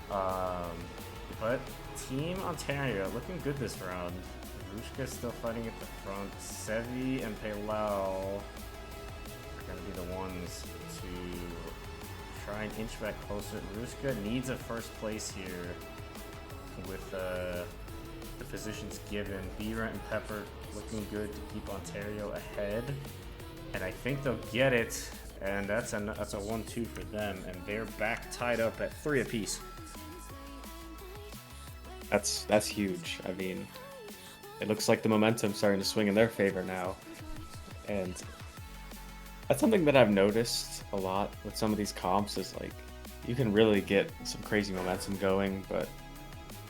Speaker 1: but Team Ontario looking good this round. Rushka still fighting at the front. Sevi and Palau are going to be the ones to try and inch back closer. Rushka needs a first place here with the positions given. B-Rent and Pepper looking good to keep Ontario ahead. And I think they'll get it. And that's a 1-2 for them. And they're back tied up at 3 apiece.
Speaker 2: That's huge. I mean, it looks like the momentum's starting to swing in their favor now. And that's something that I've noticed a lot with some of these comps is like, you can really get some crazy momentum going, but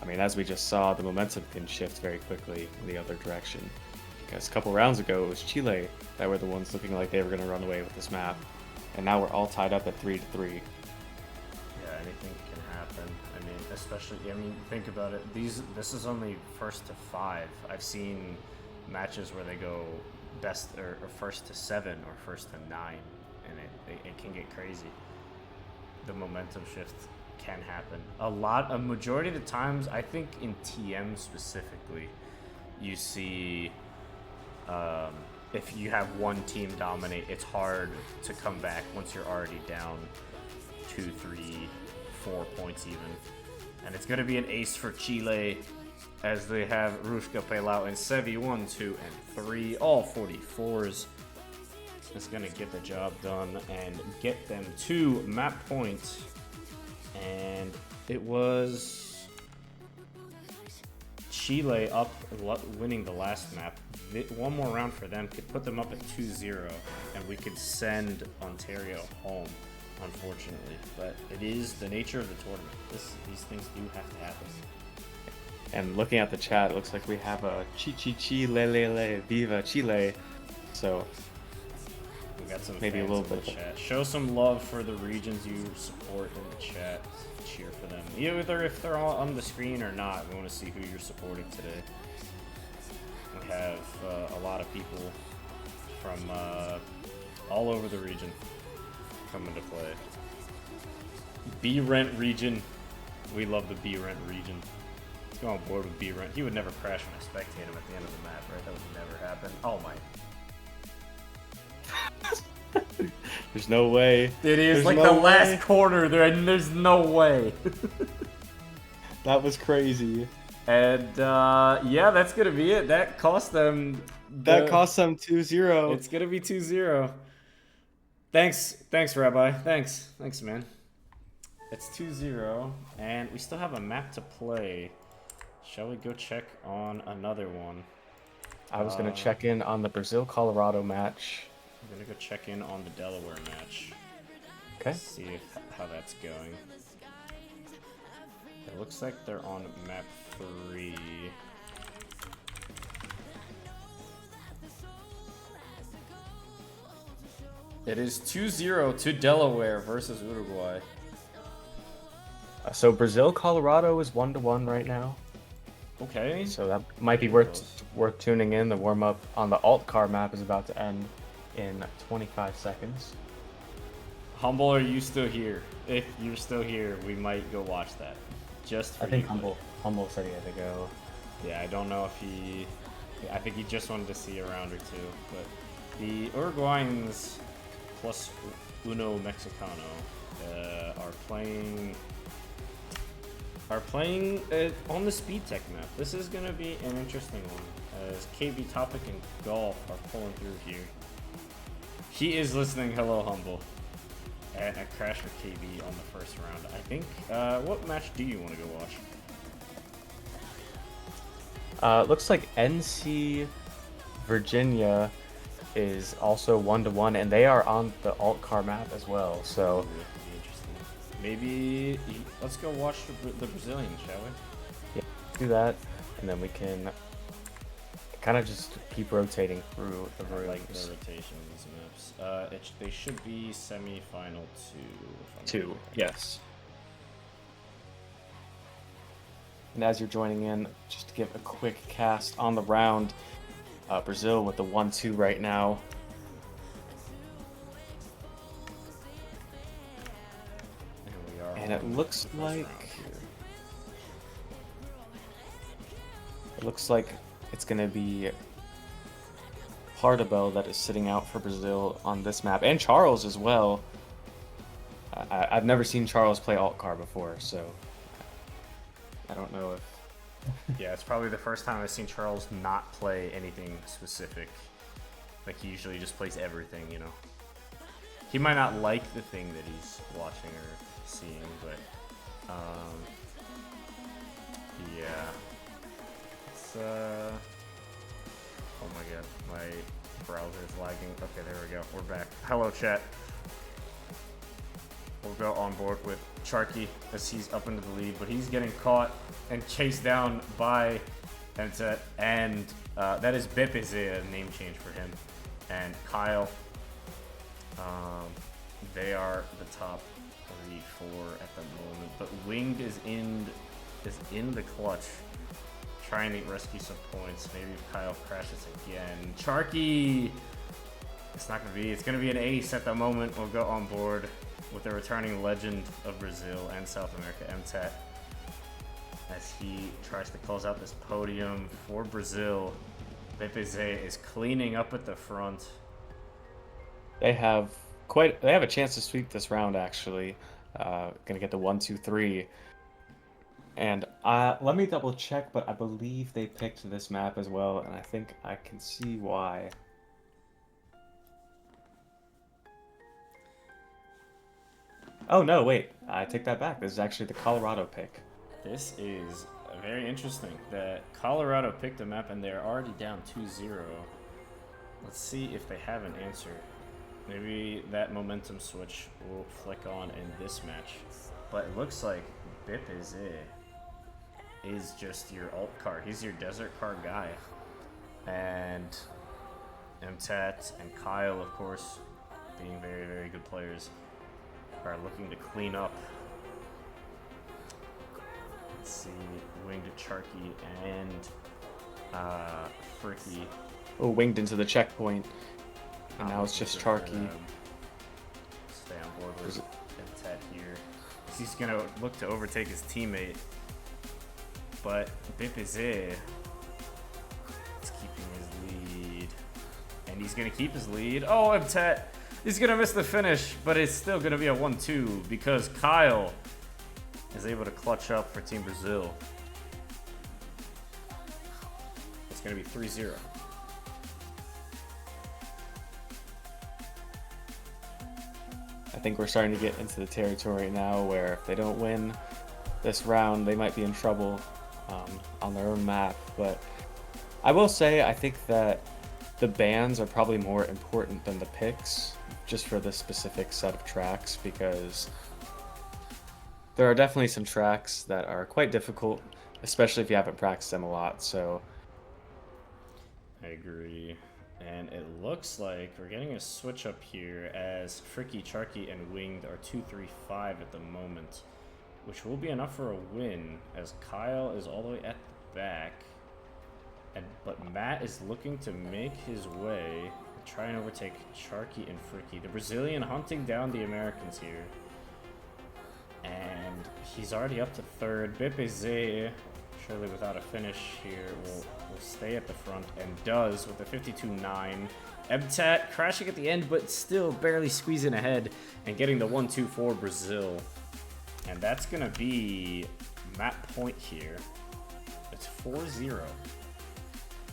Speaker 2: I mean, as we just saw, the momentum can shift very quickly in the other direction. Because a couple rounds ago, it was Chile that were the ones looking like they were going to run away with this map. And now we're all tied up at 3-3.
Speaker 1: Yeah, anything can happen. I mean, especially, think about it. This is only first to 5. I've seen matches where they go best or first to 7 or first to 9, and it can get crazy. The momentum shift can happen. A majority of the times, I think in TM specifically, you see if you have one team dominate, it's hard to come back once you're already down 2, 3, 4 points even. And it's going to be an ace for Chile as they have Rushka, Palau, and Sevi 1, 2, and 3, all 44s. It's going to get the job done and get them 2 map points. And it was Chile up winning the last map. One more round for them could put them up at 2-0, and we could send Ontario home, unfortunately. But it is the nature of the tournament. These things do have to happen.
Speaker 2: And looking at the chat, it looks like we have a chi le le le viva Chile. So
Speaker 1: we got some
Speaker 2: maybe
Speaker 1: fans
Speaker 2: a little
Speaker 1: in
Speaker 2: bit
Speaker 1: the chat. Show some love for the regions you support in the chat. Cheer for them, either if they're all on the screen or not. We want to see who you're supporting today. We have a lot of people from all over the region coming to play. B-Rent region. We love the B-Rent region. Let's go on board with B-Rent. He would never crash when I spectate him at the end of the map, right? That would never happen. Oh my.
Speaker 2: There's no way.
Speaker 1: It is
Speaker 2: There's
Speaker 1: like
Speaker 2: no
Speaker 1: the last
Speaker 2: way.
Speaker 1: corner there, and there's no way.
Speaker 2: That was crazy.
Speaker 1: And yeah, that's gonna be it. That cost them.
Speaker 2: That cost them 2-0.
Speaker 1: It's gonna be 2-0. Thanks, Rabbi. Thanks, man. It's 2-0, and we still have a map to play. Shall we go check on another one?
Speaker 2: I was gonna check in on the Brazil-Colorado match.
Speaker 1: I'm gonna go check in on the Delaware match.
Speaker 2: Okay.
Speaker 1: See how that's going. It looks like they're on map 3. It is 2-0 to Delaware versus Uruguay.
Speaker 2: So Brazil-Colorado is 1-1 right now.
Speaker 1: Okay.
Speaker 2: So that might be worth tuning in. The warm-up on the alt-car map is about to end in 25 seconds.
Speaker 1: Humble, are you still here? If you're still here, we might go watch that. Just for
Speaker 2: I think
Speaker 1: you.
Speaker 2: Humble said he had to go.
Speaker 1: Yeah, I don't know if he... I think he just wanted to see a round or two. But the Uruguayans plus Uno Mexicano are playing on the Speed Tech map. This is going to be an interesting one, as KB Topic and Golf are pulling through here. He is listening. Hello, Humble. And a crash for KB on the first round. I think, what match do you want to go watch?
Speaker 2: Looks like NC Virginia is also 1-1, and they are on the alt car map as well. So
Speaker 1: Ooh, interesting. Maybe let's go watch the Brazilian, shall we?
Speaker 2: yeah, do that, and then we can kind of just keep rotating through the
Speaker 1: I
Speaker 2: rooms.
Speaker 1: like the rotation of these maps. They should be semi-final
Speaker 2: 2, yes. And as you're joining in, just to give a quick cast on the round, Brazil with the 1-2 right now. And it looks like it's gonna be Hardabel that is sitting out for Brazil on this map, and Charles as well. I've never seen Charles play alt car before, so I don't know if.
Speaker 1: Yeah, it's probably the first time I've seen Charles not play anything specific. Like, he usually just plays everything, you know. He might not like the thing that he's watching or seeing, but yeah. It's oh my god, my browser is lagging. Okay, there we go. We're back. Hello, chat. We'll go on board with Charky as he's up into the lead, but he's getting caught and chased down by Enset, and that is Bip is a name change for him, and Kyle. They are the top 3-4 at the moment, but Winged is in the clutch, trying to rescue some points. Maybe if Kyle crashes again. Charky! It's not gonna be. It's gonna be an ace at the moment. We'll go on board with the returning legend of Brazil and South America, MTET, as he tries to close out this podium for Brazil. BPZ is cleaning up at the front.
Speaker 2: They have a chance to sweep this round, actually. Gonna get the 1-2-3. And let me double check, but I believe they picked this map as well, and I think I can see why. Oh no, wait, I take that back. This is actually the Colorado pick.
Speaker 1: This is very interesting that Colorado picked a map and they're already down 2-0. Let's see if they have an answer. Maybe that momentum switch will flick on in this match. But it looks like Bip is just your alt car. He's your desert car guy. And MTAT and Kyle, of course, being very, very good players, are looking to clean up. Let's see, Winged Charky and Fricky.
Speaker 2: Oh, Winged into the checkpoint. And now it's just Charky.
Speaker 1: Stay on board with MTAT here. He's going to look to overtake his teammate. But Bipize is keeping his lead. And he's going to keep his lead. Oh, MTAT! He's going to miss the finish, but it's still going to be a 1-2 because Kyle is able to clutch up for Team Brazil. It's going to be 3-0.
Speaker 2: I think we're starting to get into the territory now where if they don't win this round, they might be in trouble on their own map. But I will say, I think that the bans are probably more important than the picks, just for this specific set of tracks, because there are definitely some tracks that are quite difficult, especially if you haven't practiced them a lot. So
Speaker 1: I agree. And it looks like we're getting a switch up here as Fricky, Charky, and Winged are 2-3-5 at the moment, which will be enough for a win as Kyle is all the way at the back. But Matt is looking to make his way and try and overtake Charky and Fricky. The Brazilian hunting down the Americans here. And he's already up to third. Bepeze, surely without a finish here, will stay at the front and does with a 52-9. MTAT crashing at the end, but still barely squeezing ahead and getting the 1-2 for Brazil. And that's going to be map point here. It's 4-0.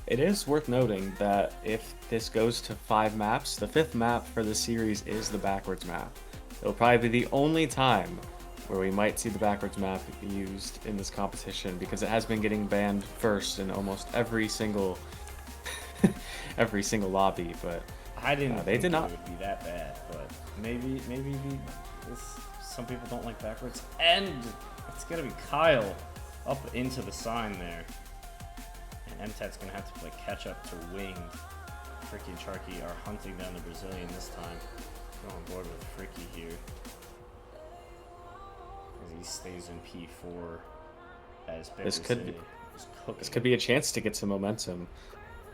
Speaker 2: it is worth noting that if this goes to 5 maps, the 5th map for the series is the backwards map. It'll probably be the only time where we might see the backwards map used in this competition, because it has been getting banned first in almost every single lobby. But
Speaker 1: I didn't think
Speaker 2: did not.
Speaker 1: it would be that bad, but maybe some people don't like backwards, and it's gonna be Kyle up into the sign there, and MTAT's gonna have to play catch up to Winged. Fricky and Charky are hunting down the Brazilian this time. Go on board with Fricky here. As he stays in P4 as
Speaker 2: This could be a chance to get some momentum,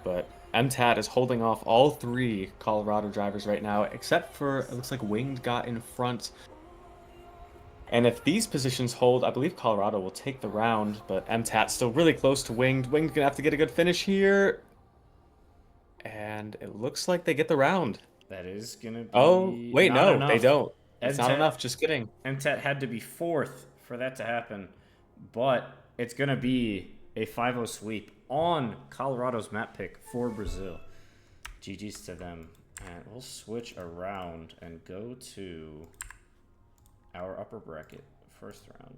Speaker 2: but MTAT is holding off all 3 Colorado drivers right now, except for, it looks like Winged got in front. And if these positions hold, I believe Colorado will take the round, but MTAT still really close to Winged. Winged gonna have to get a good finish here. And it looks like they get the round.
Speaker 1: That is gonna be...
Speaker 2: Oh, wait, no,
Speaker 1: enough.
Speaker 2: they don't. It's
Speaker 1: MTAT,
Speaker 2: not enough, just kidding.
Speaker 1: MTAT had to be 4th for that to happen, but it's gonna be a 5-0 sweep on Colorado's map pick for Brazil. GG's to them. And we'll switch around and go to our upper bracket, first round.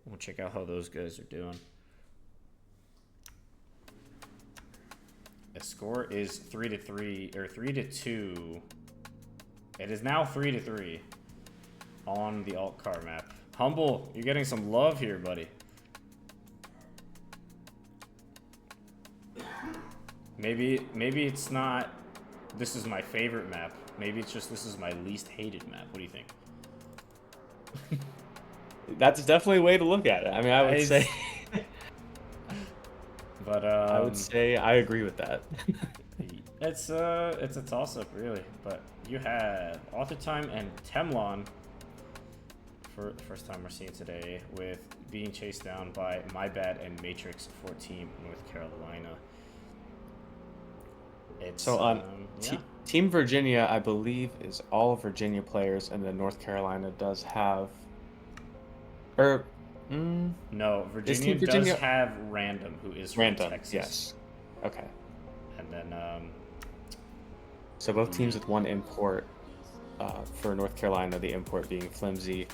Speaker 1: We'll check out how those guys are doing. The score is 3-3 or 3-2. It is now 3-3 on the alt car map. Humble, you're getting some love here, buddy. Maybe it's not, this is my favorite map. Maybe it's just, this is my least hated map. What do you think?
Speaker 2: That's definitely a way to look at it. I mean, I would say...
Speaker 1: But
Speaker 2: I would say I agree with that.
Speaker 1: It's a toss-up, really. But you have AuthorTime and Temlon for the first time we're seeing today, with being chased down by My Bad and Matrix for Team North Carolina. It's,
Speaker 2: so on
Speaker 1: yeah.
Speaker 2: Team Virginia, I believe, is all Virginia players, and then North Carolina does have...
Speaker 1: No, Virginia does have Random, who is from Texas.
Speaker 2: Yes. Okay.
Speaker 1: And then
Speaker 2: so both teams with 1 import. For North Carolina, the import being Flimsy.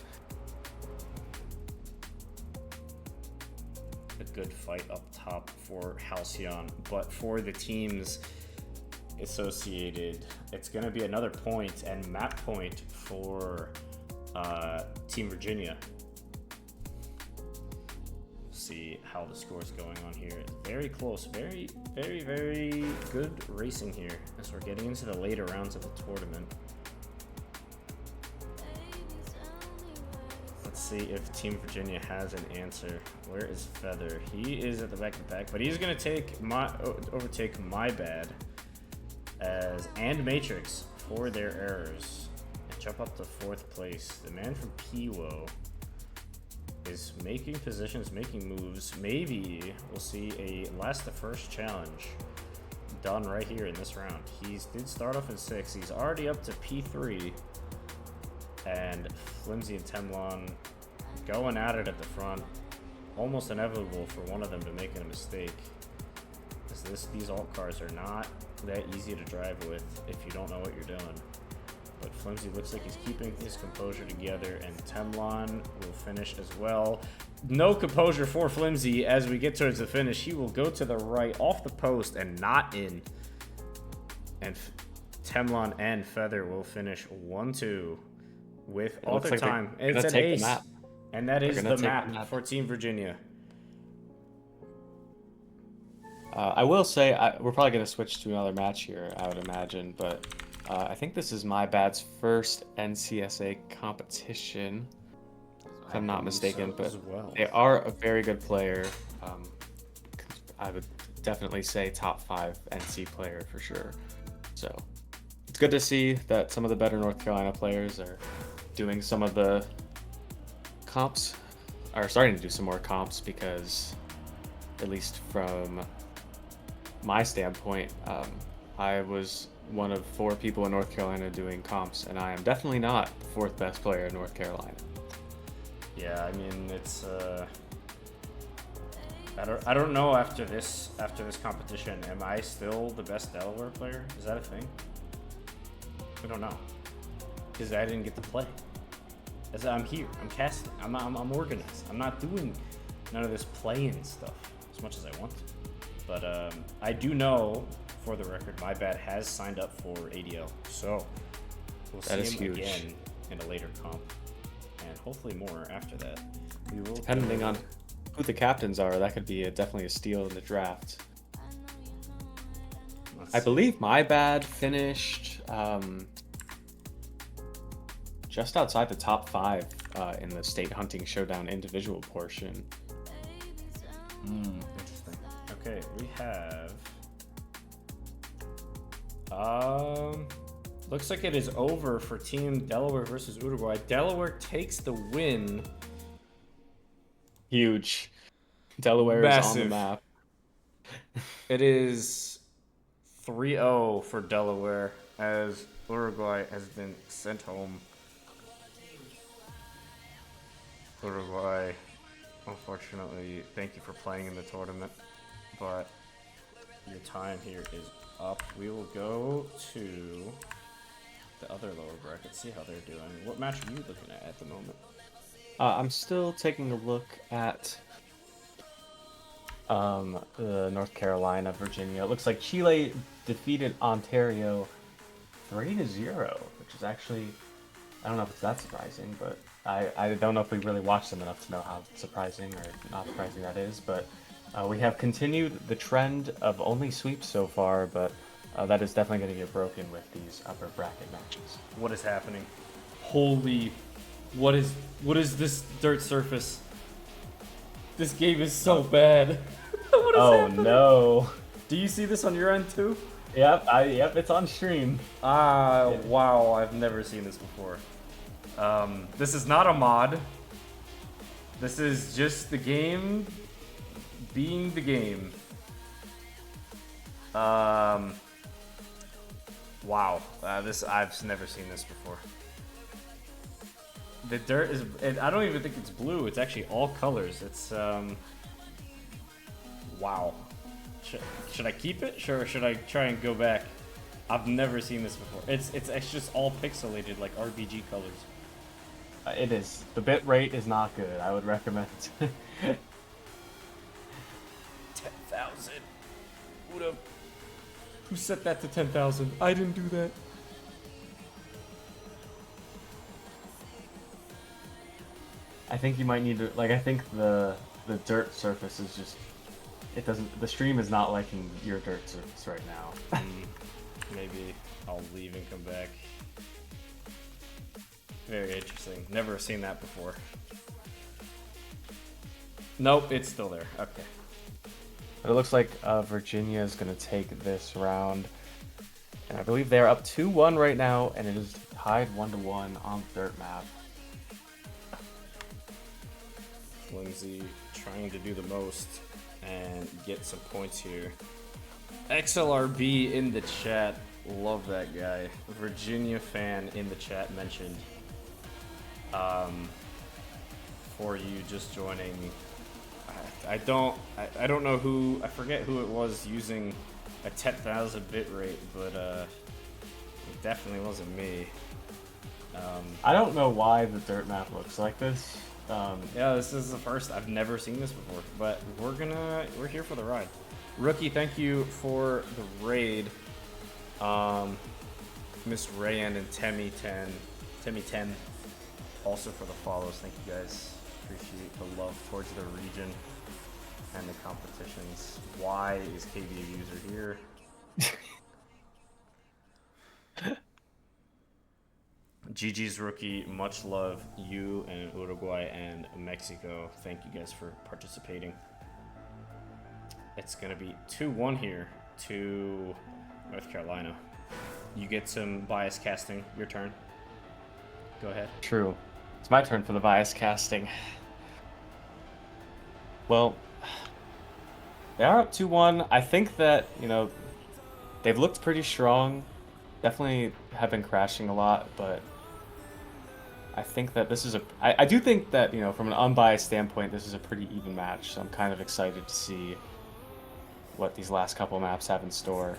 Speaker 1: A good fight up top for Halcyon, but for the teams associated, it's going to be another point and map point for Team Virginia. See how the score is going on here. It's very close, very good racing here as we're getting into the later rounds of the tournament. Let's see if Team Virginia has an answer. Where is Feather? He is at the back of the pack, but he's gonna overtake My Bad and Matrix for their errors and jump up to 4th place. The man from PWO is making positions, making moves. Maybe we'll see a last to first challenge done right here in this round. He did start off in 6th. He's already up to P3. And Flimsy and Temlon going at it at the front. Almost inevitable for one of them to make a mistake, because these alt cars are not that easy to drive with if you don't know what you're doing. But Flimsy looks like he's keeping his composure together, and Temlon will finish as well. No composure for Flimsy as we get towards the finish. He will go to the right off the post and not in. And Temlon and Feather will finish 1-2 with AuthorTime. It's an ace. And that is the map for Team Virginia.
Speaker 2: I will say, we're probably going to switch to another match here, I would imagine, but I think this is My Bad's first NCSA competition, if I'm not mistaken, but they are a very good player. I would definitely say top 5 NC player for sure. So it's good to see that some of the better North Carolina players are doing some of the comps, are starting to do some more comps, because at least from my standpoint, I was one of 4 people in North Carolina doing comps, and I am definitely not the 4th best player in North Carolina.
Speaker 1: Yeah, I mean, it's I don't know after this competition, am I still the best Delaware player? Is that a thing? I don't know, because I didn't get to play. As I'm here, I'm casting, I'm organized. I'm not doing none of this playing stuff as much as I want to. But I do know, for the record, My Bad has signed up for ADL, so we'll see him again in a later comp, and hopefully more after that. We will
Speaker 2: who the captains are, that could be definitely a steal in the draft. I believe My Bad finished just outside the top 5 in the State Hunting Showdown individual portion.
Speaker 1: Interesting. Okay, we have. Looks like it is over for Team Delaware versus Uruguay. Delaware takes the win.
Speaker 2: Huge. Delaware is on the map.
Speaker 1: It is 3-0 for Delaware as Uruguay has been sent home. Uruguay, unfortunately, thank you for playing in the tournament, but your time here is up. We will go to the other lower bracket, see how they're doing. What match are you looking at the moment?
Speaker 2: I'm still taking a look at the North Carolina, Virginia. It looks like Chile defeated Ontario 3-0, which is actually, I don't know if it's that surprising, but I don't know if we really watched them enough to know how surprising or not surprising that is. But we have continued the trend of only sweeps so far, but that is definitely going to get broken with these upper bracket matches.
Speaker 1: What is happening? Holy, what is this dirt surface? This game is so bad. What is happening?
Speaker 2: No.
Speaker 1: Do you see this on your end too?
Speaker 2: Yep, it's on stream.
Speaker 1: Wow, I've never seen this before. This is not a mod. This is just the game being the game. Wow, I've never seen this before. The dirt is, I don't even think it's blue. It's actually all colors. It's wow. Should I keep it? Sure. Should I try and go back? I've never seen this before. It's just all pixelated like RBG colors.
Speaker 2: It is. The bit rate is not good. I would recommend
Speaker 1: 10,000. Who set that to 10,000? I didn't do that.
Speaker 2: I think you might need to, like, I think the dirt surface is just, it doesn't, the stream is not liking your dirt surface right now.
Speaker 1: Maybe I'll leave and come back. Very interesting. Never seen that before. Nope, it's still there. Okay.
Speaker 2: But it looks like Virginia is going to take this round. And I believe they're up 2-1 right now, and it is tied 1-1 on the dirt map.
Speaker 1: Lindsay trying to do the most and get some points here. XLRB in the chat. Love that guy. Virginia fan in the chat mentioned. For you just joining. I don't know who, I forget who it was using a 10,000 bit rate, but it definitely wasn't me.
Speaker 2: I don't know why the dirt map looks like this.
Speaker 1: Yeah, this is the first. I've never seen this before, but we're here for the ride. Rookie, thank you for the raid. Miss Rayan and Temmie 10 also for the follows. Thank you guys. Appreciate the love towards the region and the competitions. Why is KB a user here? GG's rookie, much love, you and Uruguay and Mexico. Thank you guys for participating. It's gonna be 2-1 here to North Carolina. You get some bias casting. Your turn. Go ahead.
Speaker 2: True. It's my turn for the bias casting. Well, they are up 2-1. I think that, you know, they've looked pretty strong. Definitely have been crashing a lot, but I think that this is I do think that, you know, from an unbiased standpoint, this is a pretty even match. So I'm kind of excited to see what these last couple maps have in store.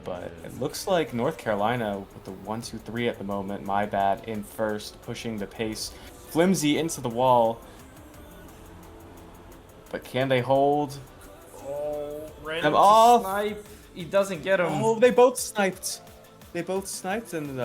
Speaker 2: But it looks like North Carolina with the 1-2-3 at the moment. My bad in first, pushing the pace. Flimsy into the wall. But can they hold?
Speaker 1: Oh, random
Speaker 2: off.
Speaker 1: snipe. He doesn't get him.
Speaker 2: Oh, they both sniped. They both sniped and